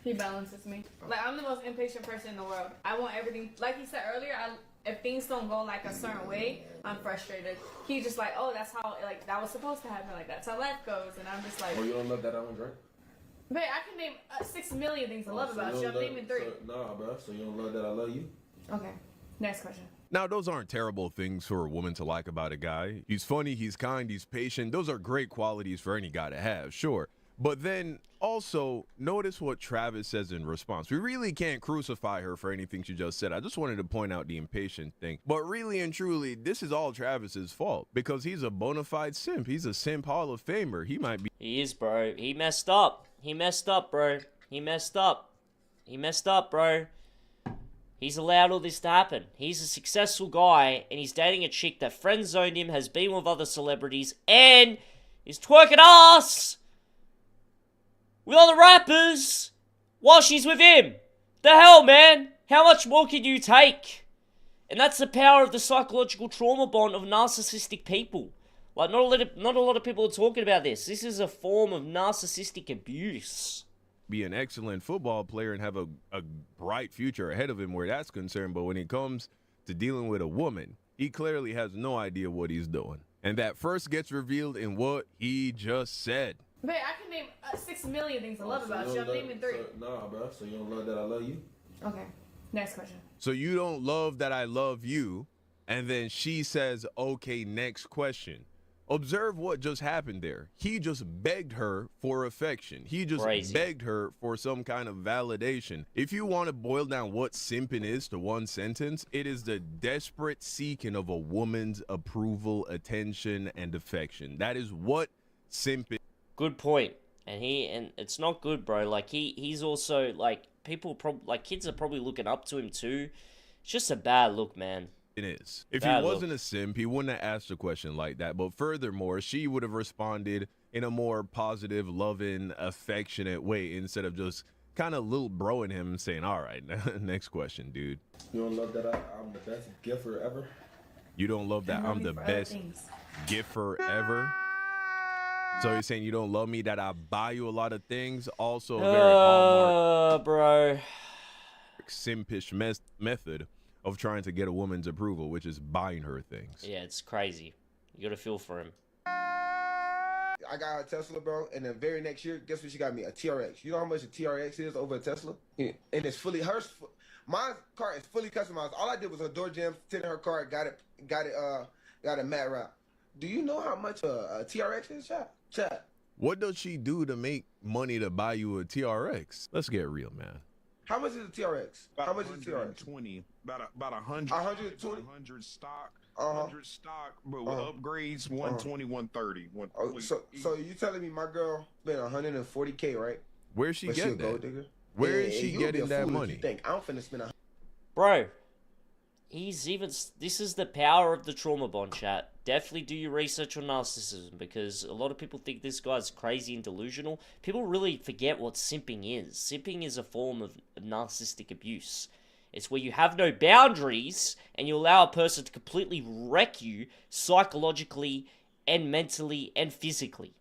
S11: he balances me. Like I'm the most impatient person in the world. I want everything, like he said earlier, if things don't go like a certain way, I'm frustrated. He just like, oh, that's how, like that was supposed to happen, like that's how life goes, and I'm just like.
S14: Oh, you don't love that I don't drink?
S11: But I can name 6 million things I love about you. I'm naming 3.
S14: Nah, bro. So you don't love that I love you?
S11: Okay. Next question.
S13: Now, those aren't terrible things for a woman to like about a guy. He's funny, he's kind, he's patient. Those are great qualities for any guy to have, sure. But then also notice what Travis says in response. We really can't crucify her for anything she just said. I just wanted to point out the impatient thing. But really and truly, this is all Travis's fault because he's a bona fide simp. He's a simp Hall of Famer. He might be.
S1: He is, bro. He messed up. He messed up, bro. He messed up. He messed up, bro. He's allowed all this to happen. He's a successful guy, and he's dating a chick that friend-zoned him, has been with other celebrities, and is twerking ass with other rappers while she's with him. The hell, man? How much more can you take? And that's the power of the psychological trauma bond of narcissistic people. Like, not a lot of people are talking about this. This is a form of narcissistic abuse.
S13: Be an excellent football player and have a bright future ahead of him where that's concerned. But when it comes to dealing with a woman, he clearly has no idea what he's doing. And that first gets revealed in what he just said.
S11: But I can name 6 million things I love about you. I'm naming 3.
S14: Nah, bro. So you don't love that I love you?
S11: Okay. Next question.
S13: So you don't love that I love you. And then she says, okay, next question. Observe what just happened there. He just begged her for affection. He just begged her for some kind of validation. If you want to boil down what simping is to one sentence, it is the desperate seeking of a woman's approval, attention, and affection. That is what simping.
S1: Good point. And it's not good, bro. Like he's also like kids are probably looking up to him too. It's just a bad look, man.
S13: It is. If he wasn't a simp, he wouldn't have asked a question like that. But furthermore, she would have responded in a more positive, loving, affectionate way instead of just kind of little broing him and saying, all right, next question, dude.
S14: You don't love that I'm the best gifter ever?
S13: You don't love that I'm the best gifter ever? So you're saying you don't love me that I buy you a lot of things? Also a very hallmark,
S1: bro,
S13: simpish method of trying to get a woman's approval, which is buying her things.
S1: Yeah, it's crazy. You gotta feel for him.
S14: I got a Tesla, bro, and the very next year, guess what she got me? A TRX. You know how much a TRX is over a Tesla? Yeah. And it's fully hers. My car is fully customized. All I did was a door jam, fit in her car, got a matte wrap. Do you know how much a TRX is, chat?
S13: What does she do to make money to buy you a TRX? Let's get real, man.
S14: How much is a TRX? How much is a TRX?
S15: 120, about 100.
S14: 120?
S15: 100 stock. 100 stock, but with upgrades, 120, 130.
S14: So you telling me my girl spent 140K, right?
S13: Where's she getting that?
S14: Gold digger?
S13: Where is she getting that money?
S14: You think I'm finna spend
S1: Bro, This is the power of the trauma bond, chat. Definitely do your research on narcissism, because a lot of people think this guy's crazy and delusional. People really forget what simping is. Simping is a form of narcissistic abuse. It's where you have no boundaries and you allow a person to completely wreck you psychologically and mentally and physically.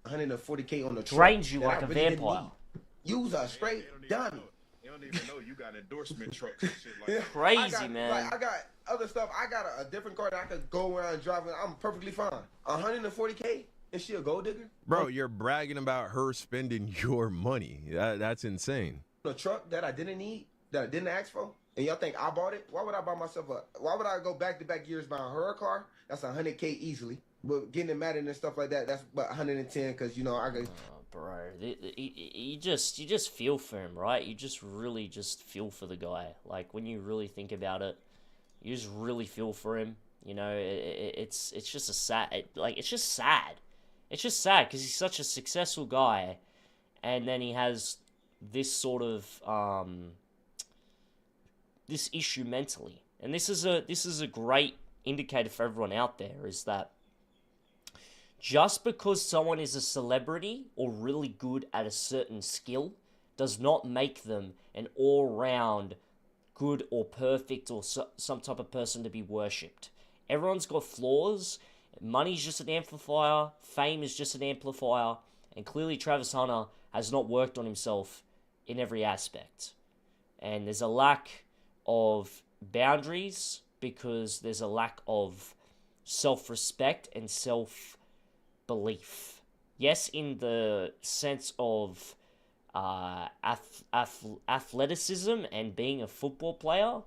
S14: 140K on the
S1: drains you like a vampire.
S14: Use a straight dummy.
S15: You don't even know you got endorsement trucks and shit like that.
S1: Crazy, man.
S14: Like, I got other stuff. I got a different car that I could go around driving. I'm perfectly fine. 140K, and she a gold digger?
S13: Bro, you're bragging about her spending your money. That's insane.
S14: A truck that I didn't need, that I didn't ask for, and y'all think I bought it? Why would I buy myself why would I go back-to-back years buying her a car? That's 100K easily. But getting it mad and stuff like that, that's about 110, because, you know, I got...
S1: Bro, you just feel for him, right? You just really just feel for the guy. Like, when you really think about it, you just really feel for him. You know, it's just a sad, it's just sad. It's just sad because he's such a successful guy, and then he has this sort of this issue mentally. And this is a great indicator for everyone out there, is that just because someone is a celebrity or really good at a certain skill does not make them an all-round good or perfect or some type of person to be worshipped. Everyone's got flaws. Money's just an amplifier. Fame is just an amplifier. And clearly Travis Hunter has not worked on himself in every aspect. And there's a lack of boundaries because there's a lack of self-respect and self-belief. Yes, in the sense of athleticism and being a football player, of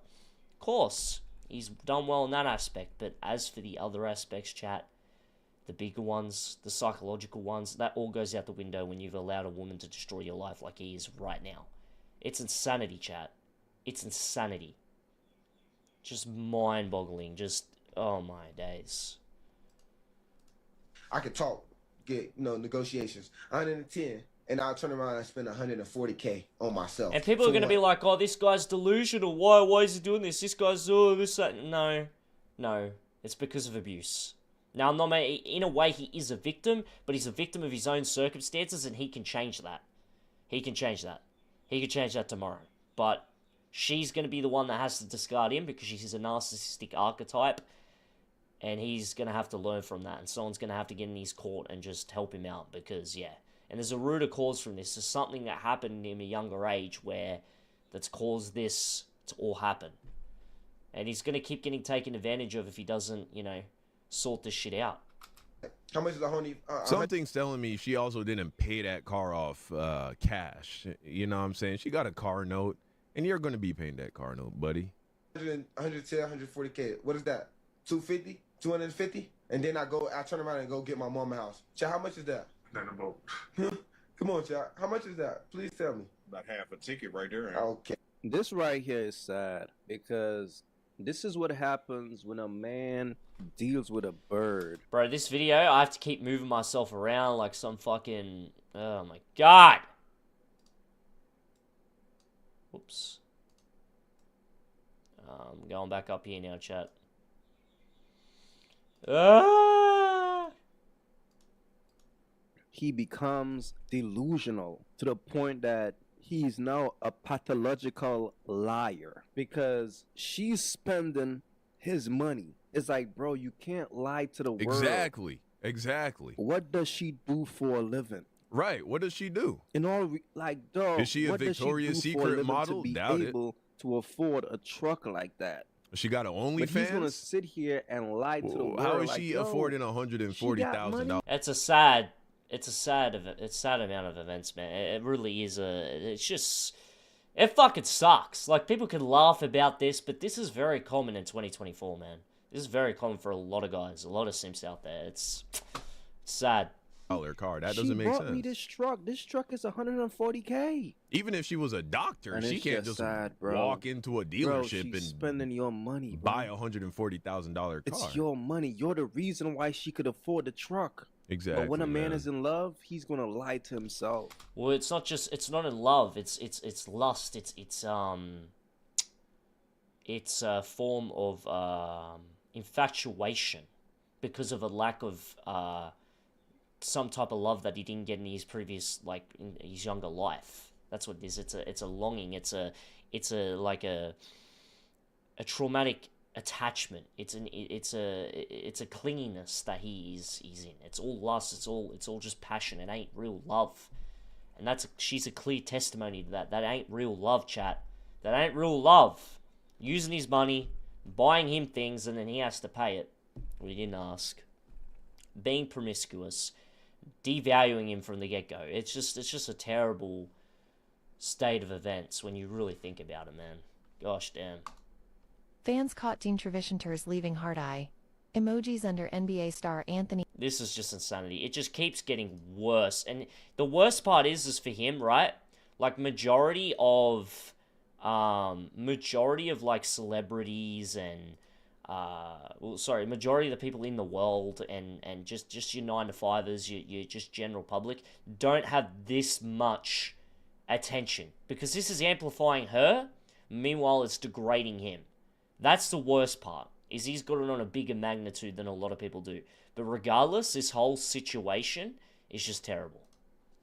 S1: course, he's done well in that aspect. But as for the other aspects, chat, the bigger ones, the psychological ones, that all goes out the window when you've allowed a woman to destroy your life like he is right now. It's insanity, chat. It's insanity. Just mind-boggling. Just, oh my days.
S14: I could talk, get, negotiations. 110, and I'll turn around and spend 140K on myself.
S1: And people are going to be like, oh, this guy's delusional. Why is he doing this? This guy's, this, that. No. It's because of abuse. Now, in a way, he is a victim, but he's a victim of his own circumstances, and he can change that. He can change that tomorrow. But she's going to be the one that has to discard him because she's a narcissistic archetype, and he's going to have to learn from that, and someone's going to have to get in his court and just help him out because, yeah. And there's a root of cause from this. There's something that happened in a younger age that's caused this to all happen. And he's going to keep getting taken advantage of if he doesn't, sort this shit out.
S14: How much is the honey?
S13: Something's telling me she also didn't pay that car off cash. You know what I'm saying? She got a car note, and you're going to be paying that car note, buddy.
S14: 110, 140K. What is that? 250? 250? And then I turn around and go get my mama house. Chad, how much is that?
S15: Nothing about.
S14: Come on, Chad. How much is that? Please tell me.
S15: About half a ticket right there.
S14: Okay.
S16: This right here is sad because this is what happens when a man deals with a bird.
S1: Bro, this video, I have to keep moving myself around like some fucking... Oh my god! Whoops. I'm going back up here now, chat.
S16: He becomes delusional to the point that he's now a pathological liar because she's spending his money. It's like, bro, you can't lie to the world.
S13: Exactly.
S16: What does she do for a living?
S13: Right. What does she do?
S16: In all, dog.
S13: Is she a Victoria's Secret model?
S16: To be
S13: Doubt
S16: able
S13: it.
S16: to afford a truck like that.
S13: She got an OnlyFans?
S16: But he's gonna sit here and lie to the world.
S13: How is she affording $140,000?
S1: It's a sad amount of events, man. It really is it fucking sucks. Like, people can laugh about this, but this is very common in 2024, man. This is very common for a lot of guys, a lot of simps out there. It's sad.
S13: Car. That doesn't make sense.
S16: She bought me this truck. This truck is 140K.
S13: Even if she was a doctor, she can't just walk into a dealership and
S16: spending your money,
S13: buy a $140,000 car.
S16: It's your money. You're the reason why she could afford the truck.
S13: Exactly.
S16: But when a man is in love, he's gonna lie to himself.
S1: Well, it's not in love. It's lust. it's a form of infatuation because of a lack of some type of love that he didn't get in his previous, like, in his younger life. That's what it is. It's a longing. It's a traumatic attachment. It's a clinginess that he's in. It's all lust. It's all just passion. It ain't real love. And she's a clear testimony to that. That ain't real love, chat. That ain't real love. Using his money, buying him things, and then he has to pay it. We didn't ask. Being promiscuous, devaluing him from the get-go. It's just a terrible state of events when you really think about it, man. Gosh damn.
S17: Fans caught Dean Trevisanter's leaving hard eye. Emojis under NBA star Anthony.
S1: This is just insanity. It just keeps getting worse. And the worst part is for him, right? Like, majority of like celebrities and majority of the people in the world and just your 9-to-5ers, your just general public don't have this much attention, because this is amplifying her. Meanwhile, it's degrading him. That's the worst part, is he's got it on a bigger magnitude than a lot of people do. But regardless, this whole situation is just terrible.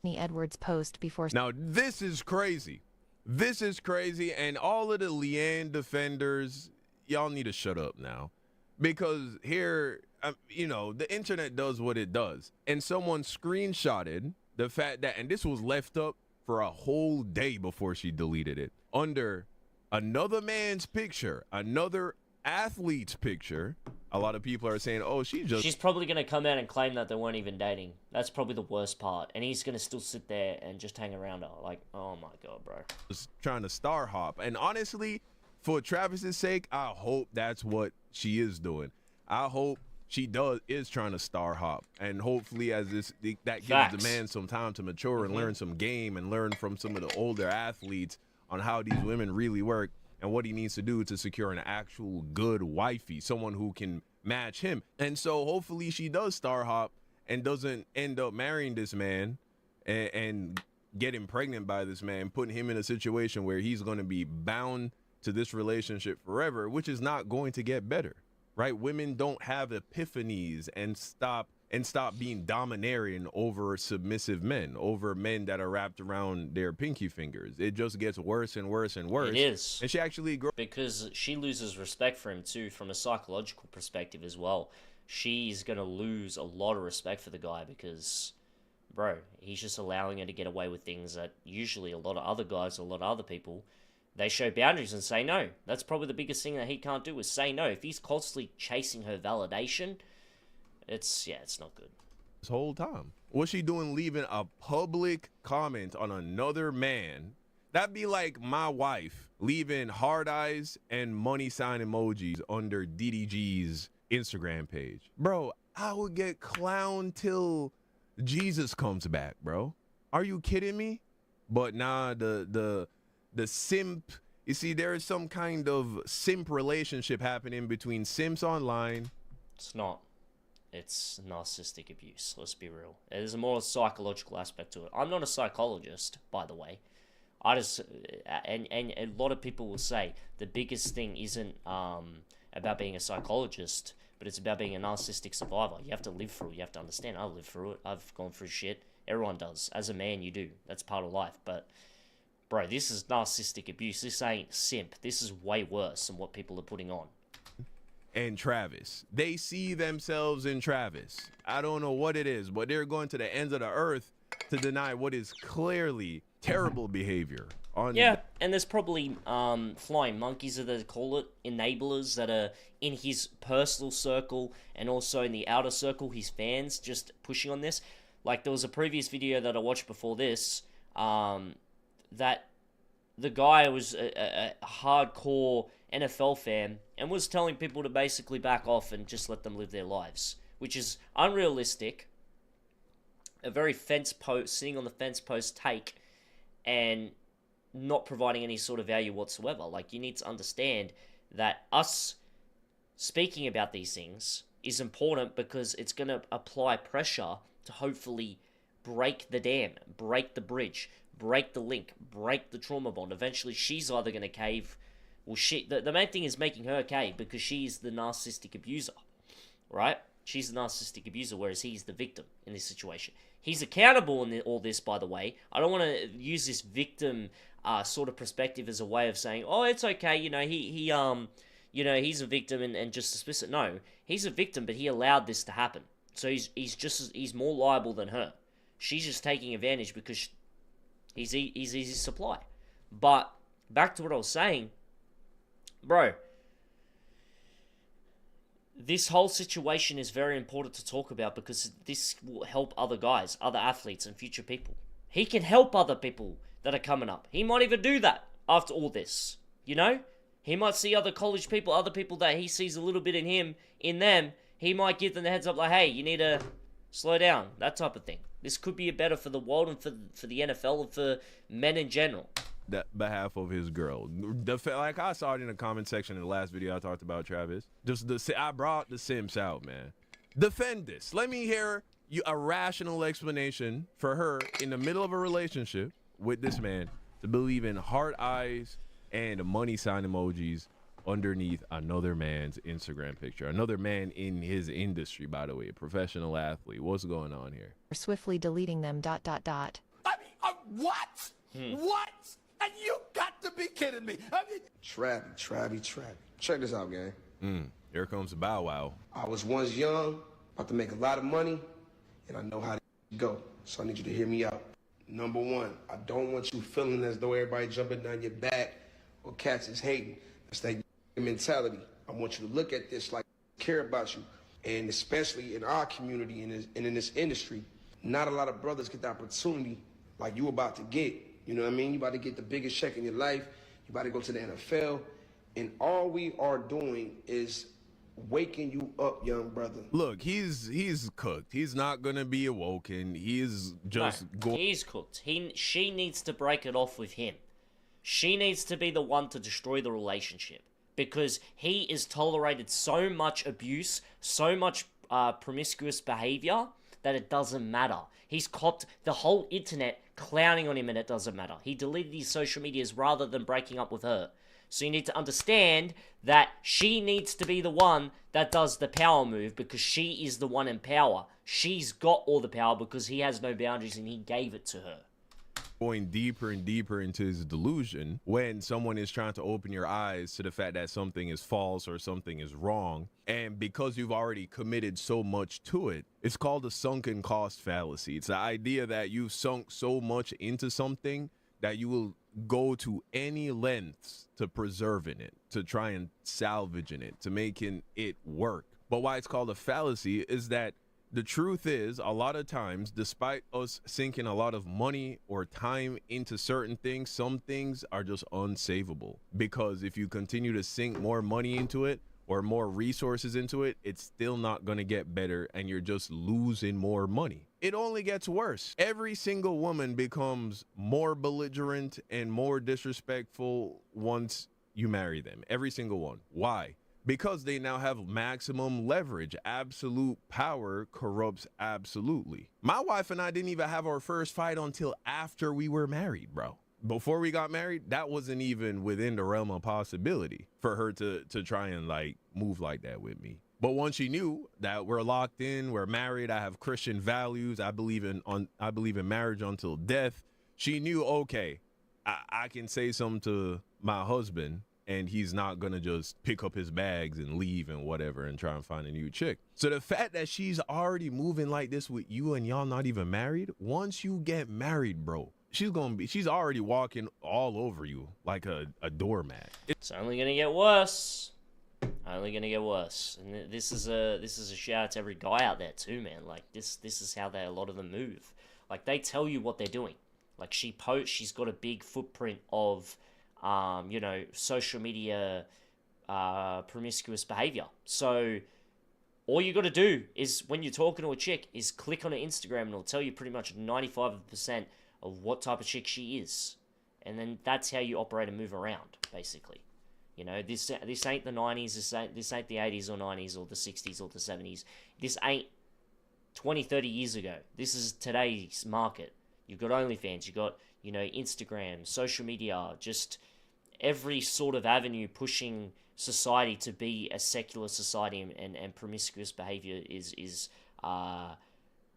S17: Edwards post before.
S13: Now, this is crazy. This is crazy, and all of the Leanne defenders, y'all need to shut up now. Because here, the internet does what it does. And someone screenshotted the fact that, and this was left up for a whole day before she deleted it, under another man's picture, another athlete's picture. A lot of people are saying, oh, she's
S1: probably going to come out and claim that they weren't even dating. That's probably the worst part. And he's going to still sit there and just hang around her. Like, oh my God, bro.
S13: Just trying to star hop. And honestly, for Travis's sake, I hope that's what she is doing. I hope she is trying to star hop. And hopefully that gives the man some time to mature and learn some game and learn from some of the older athletes on how these women really work and what he needs to do to secure an actual good wifey, someone who can match him. And so hopefully she does star hop and doesn't end up marrying this man and getting pregnant by this man, putting him in a situation where he's going to be bound to this relationship forever, which is not going to get better, right? Women don't have epiphanies and stop being domineering over submissive men, over men that are wrapped around their pinky fingers. It just gets worse and worse and worse.
S1: It is.
S13: And she actually
S1: because she loses respect for him too, from a psychological perspective as well. She's going to lose a lot of respect for the guy because, bro, he's just allowing her to get away with things that usually a lot of other guys, a lot of other people, they show boundaries and say no. That's probably the biggest thing that he can't do is say no. If he's constantly chasing her validation, it's not good.
S13: This whole time. What's she doing leaving a public comment on another man? That'd be like my wife leaving hard eyes and money sign emojis under DDG's Instagram page. Bro, I would get clowned till Jesus comes back, bro. Are you kidding me? But nah, the simp, you see, there is some kind of simp relationship happening between simps online.
S1: It's not. It's narcissistic abuse, let's be real. There's a more psychological aspect to it. I'm not a psychologist, by the way. And a lot of people will say the biggest thing isn't about being a psychologist, but it's about being a narcissistic survivor. You have to live through it. You have to understand. I've lived through it. I've gone through shit. Everyone does. As a man, you do. That's part of life. But, bro, this is narcissistic abuse. This ain't simp. This is way worse than what people are putting on.
S13: And Travis, they see themselves in Travis. I don't know what it is, but they're going to the ends of the earth to deny what is clearly terrible behavior.
S1: And there's probably flying monkeys, as they call it, enablers that are in his personal circle and also in the outer circle, his fans, just pushing on this. Like, there was a previous video that I watched before this, that the guy was a hardcore NFL fan and was telling people to basically back off and just let them live their lives, which is unrealistic, a very sitting on the fence post take, and not providing any sort of value whatsoever. Like, you need to understand that us speaking about these things is important because it's going to apply pressure to hopefully break the dam, break the bridge, break the link, break the trauma bond. Eventually, she's either going to cave Well, the main thing is making her okay because she's the narcissistic abuser, right? She's the narcissistic abuser, whereas he's the victim in this situation. He's accountable in all this, by the way. I don't want to use this victim sort of perspective as a way of saying, oh, it's okay, you know, he's a victim and just dismiss it. No, he's a victim, but he allowed this to happen. So he's more liable than her. She's just taking advantage because he's easy supply. But back to what I was saying, bro, this whole situation is very important to talk about because this will help other guys, other athletes, and future people. He can help other people that are coming up. He might even do that after all this, you know? He might see other college people, other people that he sees a little bit in them. He might give them the heads up like, hey, you need to slow down, that type of thing. This could be better for the world and for the NFL and for men in general.
S13: That behalf of his girl, like I saw it in the comment section in the last video I talked about, Travis. I brought the simps out, man. Defend this. Let me hear a rational explanation for her in the middle of a relationship with this man to believe in heart eyes and money sign emojis underneath another man's Instagram picture. Another man in his industry, by the way, a professional athlete. What's going on here?
S17: Swiftly deleting them, ...
S18: I mean, what? What? And you got to be kidding me. I mean,
S14: Travie. Check this out, gang.
S13: Here comes Bow Wow.
S14: I was once young, about to make a lot of money, and I know how to go. So I need you to hear me out. Number one, I don't want you feeling as though everybody jumping down your back or cats is hating. That's that mentality. I want you to look at this like I care about you. And especially in our community and in this industry, not a lot of brothers get the opportunity like you about to get. You know what I mean? You about to get the biggest check in your life. You about to go to the NFL. And all we are doing is waking you up, young brother.
S13: Look, he's cooked. He's not going to be awoken. He's just
S1: he's cooked. She needs to break it off with him. She needs to be the one to destroy the relationship. Because he is tolerated so much abuse, so much promiscuous behavior that it doesn't matter. He's copped the whole internet clowning on him and it doesn't matter. He deleted his social medias rather than breaking up with her. So you need to understand that she needs to be the one that does the power move because she is the one in power. She's got all the power because he has no boundaries and he gave it to her.
S13: Going deeper and deeper into his delusion when someone is trying to open your eyes to the fact that something is false or something is wrong. And because you've already committed so much to it, it's called the sunken cost fallacy. It's the idea that you've sunk so much into something that you will go to any lengths to preserving it, to try and salvaging it, to making it work. But why it's called a fallacy is that the truth is, a lot of times, despite us sinking a lot of money or time into certain things, some things are just unsavable. Because if you continue to sink more money into it or more resources into it, it's still not going to get better and you're just losing more money. It only gets worse. Every single woman becomes more belligerent and more disrespectful once you marry them. Every single one. Why? Because they now have maximum leverage. Absolute power corrupts absolutely. My wife and I didn't even have our first fight until after we were married, bro. Before we got married, that wasn't even within the realm of possibility for her to try and like move like that with me. But once she knew that we're locked in, we're married, I have Christian values, I believe in marriage until death. She knew, okay, I can say something to my husband and he's not going to just pick up his bags and leave and whatever and try and find a new chick. So the fact that she's already moving like this with you and y'all not even married, once you get married, bro, she's already walking all over you like a doormat.
S1: It's only going to get worse. Only going to get worse. And this is a shout out to every guy out there too, man. Like this is how a lot of them move. Like they tell you what they're doing. Like she's got a big footprint of social media promiscuous behavior. So all you got to do is when you're talking to a chick is click on her Instagram and it'll tell you pretty much 95% of what type of chick she is. And then that's how you operate and move around, basically. You know, this ain't the 90s, this ain't the 80s or 90s or the 60s or the 70s. This ain't 20, 30 years ago. This is today's market. You've got OnlyFans, you've got, Instagram, social media, just every sort of avenue pushing society to be a secular society, and promiscuous behavior is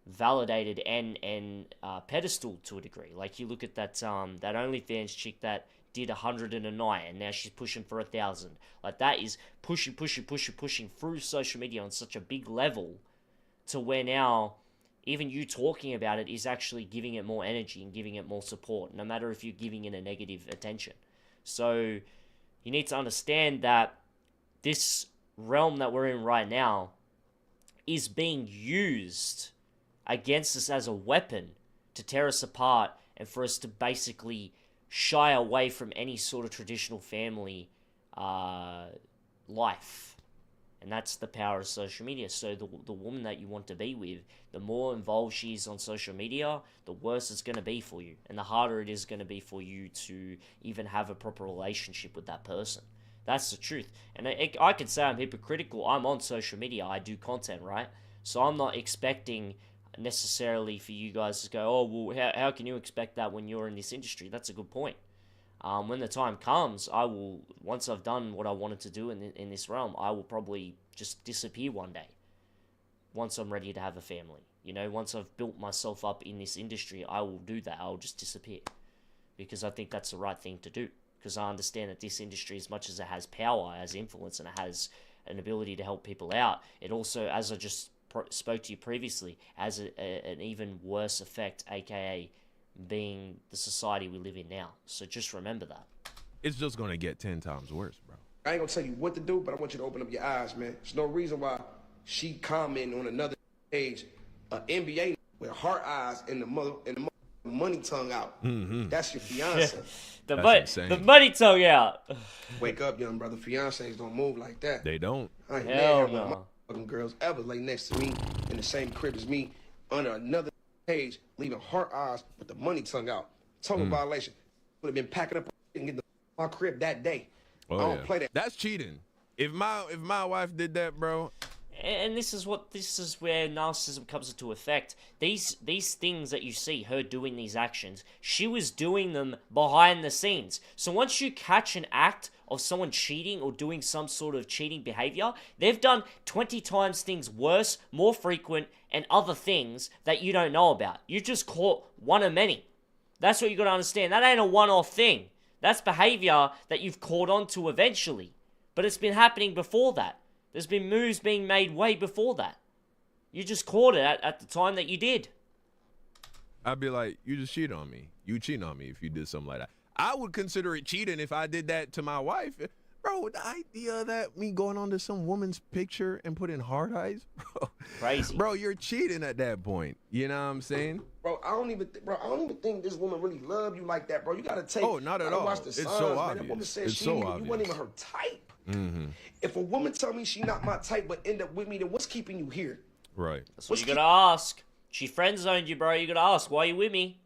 S1: validated and pedestaled to a degree. Like, you look at that that OnlyFans chick that did 100 in a night, and now she's pushing for 1,000. Like, that is pushing through social media on such a big level, to where now even you talking about it is actually giving it more energy and giving it more support, no matter if you're giving it a negative attention. So you need to understand that this realm that we're in right now is being used against us as a weapon to tear us apart, and for us to basically shy away from any sort of traditional family life. And that's the power of social media. So the woman that you want to be with, the more involved she is on social media, the worse it's going to be for you. And the harder it is going to be for you to even have a proper relationship with that person. That's the truth. And I can say I'm hypocritical. I'm on social media. I do content, right? So I'm not expecting necessarily for you guys to go, oh, well, how can you expect that when you're in this industry? That's a good point. When the time comes, I will, once I've done what I wanted to do in this realm, I will probably just disappear one day. Once I'm ready to have a family. You know, once I've built myself up in this industry, I will do that. I'll just disappear. Because I think that's the right thing to do. Because I understand that this industry, as much as it has power, has influence, and it has an ability to help people out, it also, as I just spoke to you previously, has an even worse effect, aka being the society we live in now. So just remember that.
S13: It's just going to get 10 times worse, bro.
S19: I ain't going to tell you what to do, but I want you to open up your eyes, man. There's no reason why she commenting on another page, NBA with her eyes and the money tongue out.
S13: Mm-hmm.
S19: That's your fiance.
S1: The money tongue out.
S19: Wake up, young brother. Fiancés don't move like that.
S13: They don't.
S19: I ain't
S1: Hell
S19: never
S1: no.
S19: had one girls ever lay next to me in the same crib as me under another page, leaving her eyes with the money tongue out. Total violation. Would have been packing up and getting my crib that day.
S13: Oh,
S19: I don't play that.
S13: That's cheating. If my wife did that, bro.
S1: And this is where narcissism comes into effect. These things that you see her doing, these actions, she was doing them behind the scenes. So once you catch an act of someone cheating or doing some sort of cheating behavior, they've done 20 times things worse, more frequent, and other things that you don't know about. You just caught one of many. That's what you got to understand. That ain't a one-off thing. That's behavior that you've caught on to eventually. But it's been happening before that. There's been moves being made way before that. You just caught it at the time that you did.
S13: I'd be like, you just cheat on me. You cheat on me if you did something like that. I would consider it cheating if I did that to my wife. Bro, the idea that me going onto some woman's picture and putting hard eyes, bro.
S1: Crazy.
S13: Bro, you're cheating at that point. You know what I'm saying?
S19: Bro, I don't even think this woman really love you like that, bro. You gotta take.
S13: Oh, not at all.
S19: Watch the
S13: It's
S19: signs,
S13: so
S19: man.
S13: obvious.
S19: That woman said
S13: It's so obvious.
S19: You weren't even her type.
S13: Mm-hmm.
S19: If a woman tell me she not my type but end up with me, then what's keeping you here?
S13: Right.
S1: That's what you gotta ask. She friend zoned you, bro. You gotta ask, why are you with me?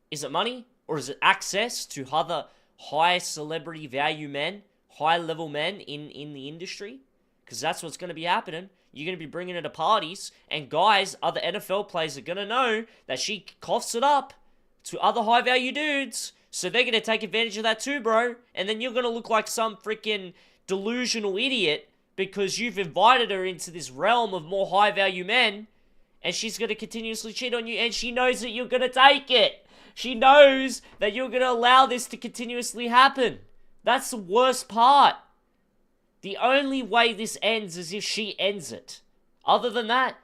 S1: Is it money? Or is it access to other high celebrity value men, high level men in the industry? Because that's what's going to be happening. You're going to be bringing her to parties, and guys, other NFL players are going to know that she coughs it up to other high value dudes. So they're going to take advantage of that too, bro. And then you're going to look like some freaking delusional idiot because you've invited her into this realm of more high value men, and she's going to continuously cheat on you, and she knows that you're going to take it. She knows that you're going to allow this to continuously happen. That's the worst part. The only way this ends is if she ends it. Other than that,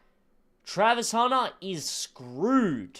S1: Travis Hunter is screwed.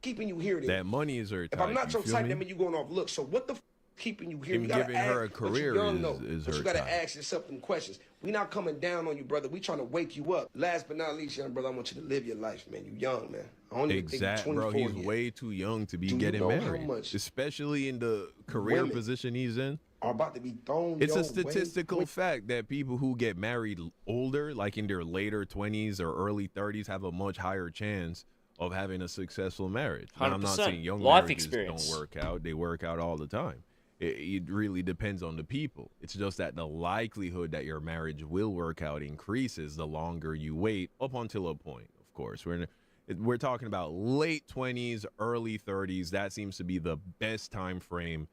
S19: Keeping you here then.
S13: That money is her type.
S19: If I'm not your
S13: feel
S19: type,
S13: me?
S19: that mean you going off look. So what the keeping you here?
S13: Him
S19: You gotta
S13: giving
S19: ask,
S13: her a career is her
S19: you gotta
S13: type.
S19: ask yourself some questions. We not coming down on you, brother. We trying to wake you up. Last but not least, young brother, I want you to live your life, man. You young, man. I only think you're
S13: Exactly,
S19: 24
S13: bro. He's
S19: yet.
S13: way too young to be
S19: Do you
S13: getting
S19: know how
S13: married,
S19: much
S13: especially in the career
S19: women
S13: position he's in.
S19: Are about to be thrown.
S13: It's
S19: your
S13: a statistical
S19: way.
S13: fact that people who get married older, like in their later 20s or early 30s, have a much higher chance of having a successful marriage. Now, I'm not
S1: 100%.
S13: saying young
S1: Life
S13: marriages
S1: experience.
S13: don't work out. They work out all the time. It really depends on the people. It's just that the likelihood that your marriage will work out increases the longer you wait, up until a point, of course. We're talking about late 20s, early 30s. That seems to be the best time frame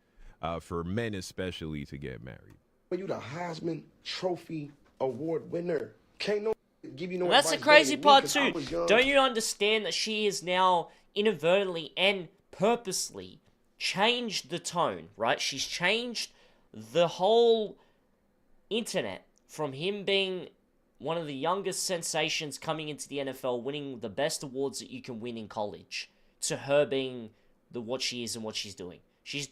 S13: for men especially to get married.
S19: But you the Heisman Trophy Award winner. Can't no give you no
S1: And that's the
S19: advice
S1: crazy
S19: better
S1: part
S19: than me,
S1: too.
S19: 'cause I was young.
S1: Don't you understand that she is now inadvertently and purposely changed the tone, right? She's changed the whole internet from him being one of the youngest sensations coming into the NFL, winning the best awards that you can win in college, to her being what she is and what she's doing. She's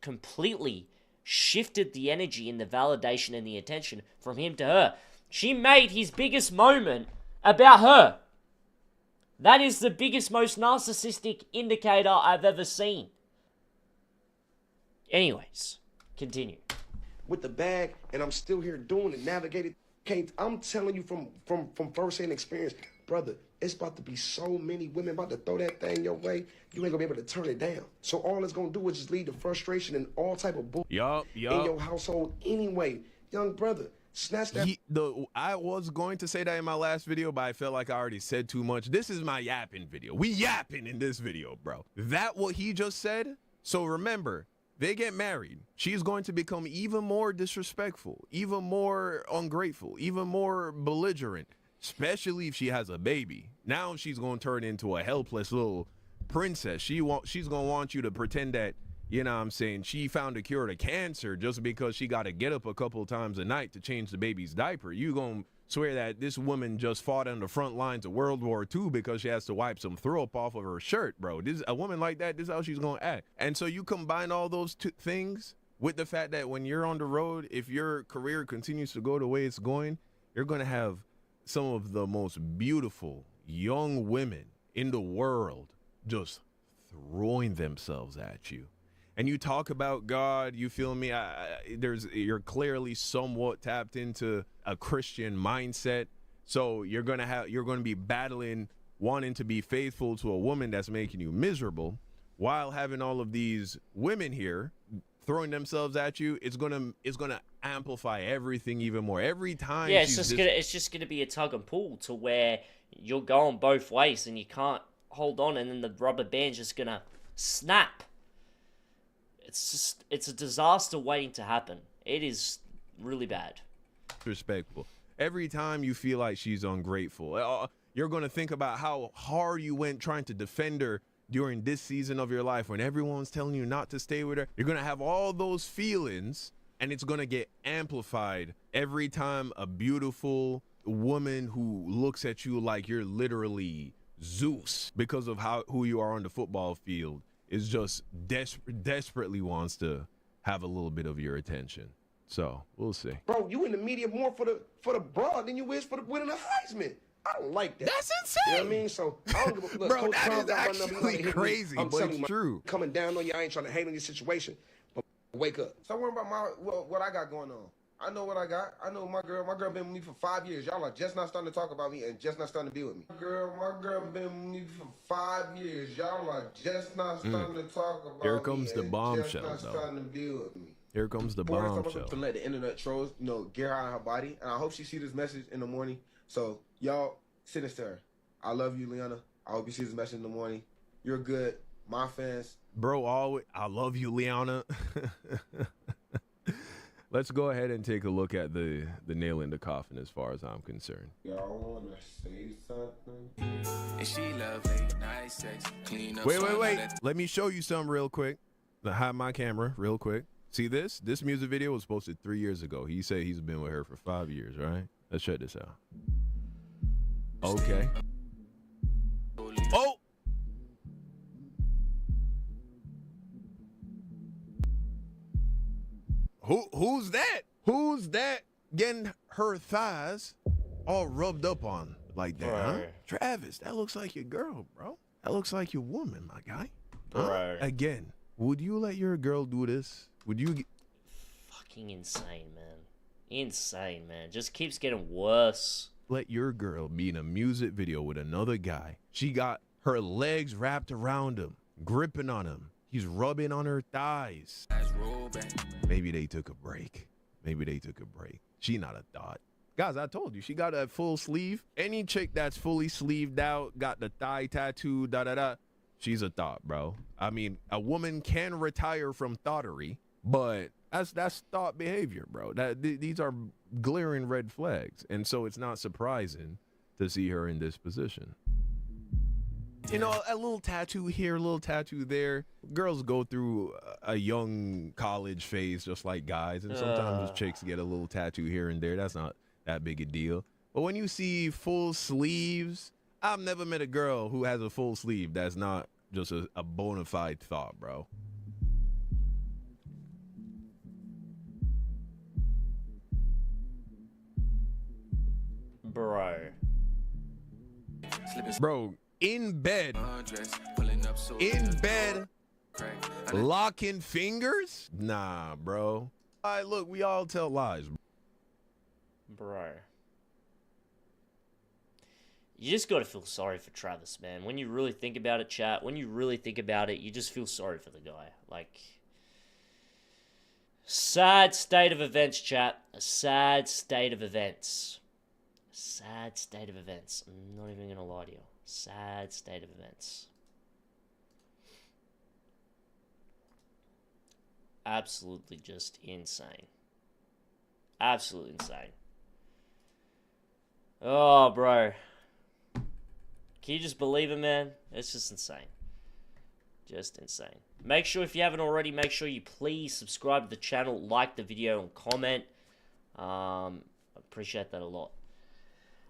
S1: completely shifted the energy and the validation and the attention from him to her. She made his biggest moment about her. That is the biggest, most narcissistic indicator I've ever seen. Anyways, continue.
S19: With the bag, and I'm still here doing it, navigating. I'm telling you from first-hand experience, brother, it's about to be so many women about to throw that thing your way, you ain't gonna be able to turn it down. So all it's gonna do is just lead to frustration and all type of bull in your household anyway. Young brother, snatch that.
S13: I was going to say that in my last video, but I felt like I already said too much. This is my yapping video. We yapping in this video, bro. That what he just said? So remember, they get married. She's going to become even more disrespectful, even more ungrateful, even more belligerent, especially if she has a baby. Now she's going to turn into a helpless little princess. She's going to want you to pretend that, you know what I'm saying, she found a cure to cancer just because she got to get up a couple of times a night to change the baby's diaper. You going to swear that this woman just fought on the front lines of World War II because she has to wipe some throw up off of her shirt, bro. A woman like that, this is how she's going to act. And so you combine all those two things with the fact that when you're on the road, if your career continues to go the way it's going, you're going to have some of the most beautiful young women in the world just throwing themselves at you. And you talk about God, you feel me? You're clearly somewhat tapped into a Christian mindset. So you're going to be battling, wanting to be faithful to a woman that's making you miserable, while having all of these women here throwing themselves at you. It's going to amplify everything even more. Every time.
S1: Yeah, it's just gonna be a tug and pull to where you're going both ways and you can't hold on, and then the rubber band's just gonna snap. It's a disaster waiting to happen. It is really bad.
S13: Respectful. Every time you feel like she's ungrateful, you're going to think about how hard you went trying to defend her during this season of your life when everyone's telling you not to stay with her. You're going to have all those feelings, and it's going to get amplified every time a beautiful woman who looks at you like you're literally Zeus because of who you are on the football field is just desperately wants to have a little bit of your attention. So we'll see.
S19: Bro, you in the media more for the broad than you is for the winning the Heisman. I don't like that.
S13: That's insane.
S19: You know what I mean? So I don't give a look,
S13: bro,
S19: Coach
S13: that
S19: Tom
S13: is
S19: got my number,
S13: actually crazy,
S19: I'm
S13: but
S19: telling
S13: it's
S19: you,
S13: true.
S19: Coming down on you, I ain't trying to hate on your situation, but wake up.
S14: Stop worrying about what I got going on. I know what I got. I know my girl been with me for 5 years. Y'all are just not starting to talk about me and just not starting to be with me. My girl been with me for 5 years. Y'all are just not starting to talk about me.
S13: Here comes the
S14: and
S13: bombshell,
S14: just not starting to be with me.
S13: Here comes the
S14: Boris,
S13: bombshell.
S14: I'm gonna let the internet trolls, get her out of her body, and I hope she see this message in the morning. So y'all, send this to her. I love you, Leanna. I hope you see this message in the morning. You're good, my fans.
S13: Bro, I love you, Leanna. Let's go ahead and take a look at the nail in the coffin as far as I'm concerned.
S14: Y'all wanna say something?
S20: And she love late night sex. Clean up.
S13: Wait. Let me show you something real quick. Hide my camera real quick. See this? This music video was posted 3 years ago. He said he's been with her for 5 years, right? Let's check this out. Okay. Oh! Who's that? Who's that getting her thighs all rubbed up on like that, huh? Travis, that looks like your girl, bro. That looks like your woman, my guy. Huh? Again, would you let your girl do this? Would you?
S1: Fucking insane, man. Insane, man. Just keeps getting worse.
S13: Let your girl be in a music video with another guy. She got her legs wrapped around him, gripping on him. He's rubbing on her thighs. Maybe they took a break. She not a thought. Guys, I told you, she got a full sleeve. Any chick that's fully sleeved out, got the thigh tattoo, she's a thought, bro. I mean, a woman can retire from thoughterry, But that's thought behavior, bro. These are glaring red flags, and so it's not surprising to see her in this position. You know, a little tattoo here, a little tattoo there. Girls go through a young college phase just like guys, and sometimes chicks get a little tattoo here and there. That's not that big a deal. But when you see full sleeves, I've never met a girl who has a full sleeve that's not just a bona fide thought, bro. Bro, in bed, locking fingers? Nah, bro. All right, look, we all tell lies,
S1: bro. You just gotta feel sorry for Travis, man. When you really think about it, chat, when you really think about it, you just feel sorry for the guy. Like, sad state of events, chat. A sad state of events. A sad state of events. I'm not even gonna lie to you. Sad state of events. Absolutely just insane. Absolutely insane. Oh, bro. Can you just believe it, man? It's just insane. Just insane. Make sure, if you haven't already, make sure you please subscribe to the channel, like the video, and comment. I appreciate that a lot.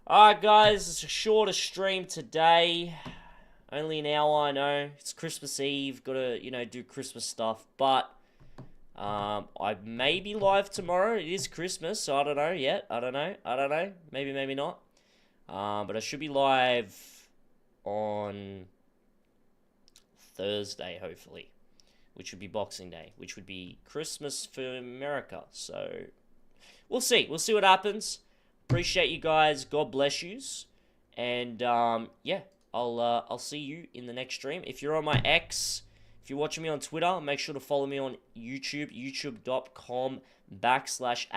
S1: Alright, guys. It's a shorter stream today. Only an hour, I know. It's Christmas Eve. Gotta, do Christmas stuff. But I may be live tomorrow. It is Christmas, so I don't know yet. I don't know. Maybe, maybe not. But I should be live on Thursday, hopefully, which would be Boxing Day, which would be Christmas for America. So we'll see. We'll see what happens. Appreciate you guys. God bless yous. And yeah, I'll see you in the next stream. If you're on my X, if you're watching me on Twitter, make sure to follow me on YouTube, youtube.com/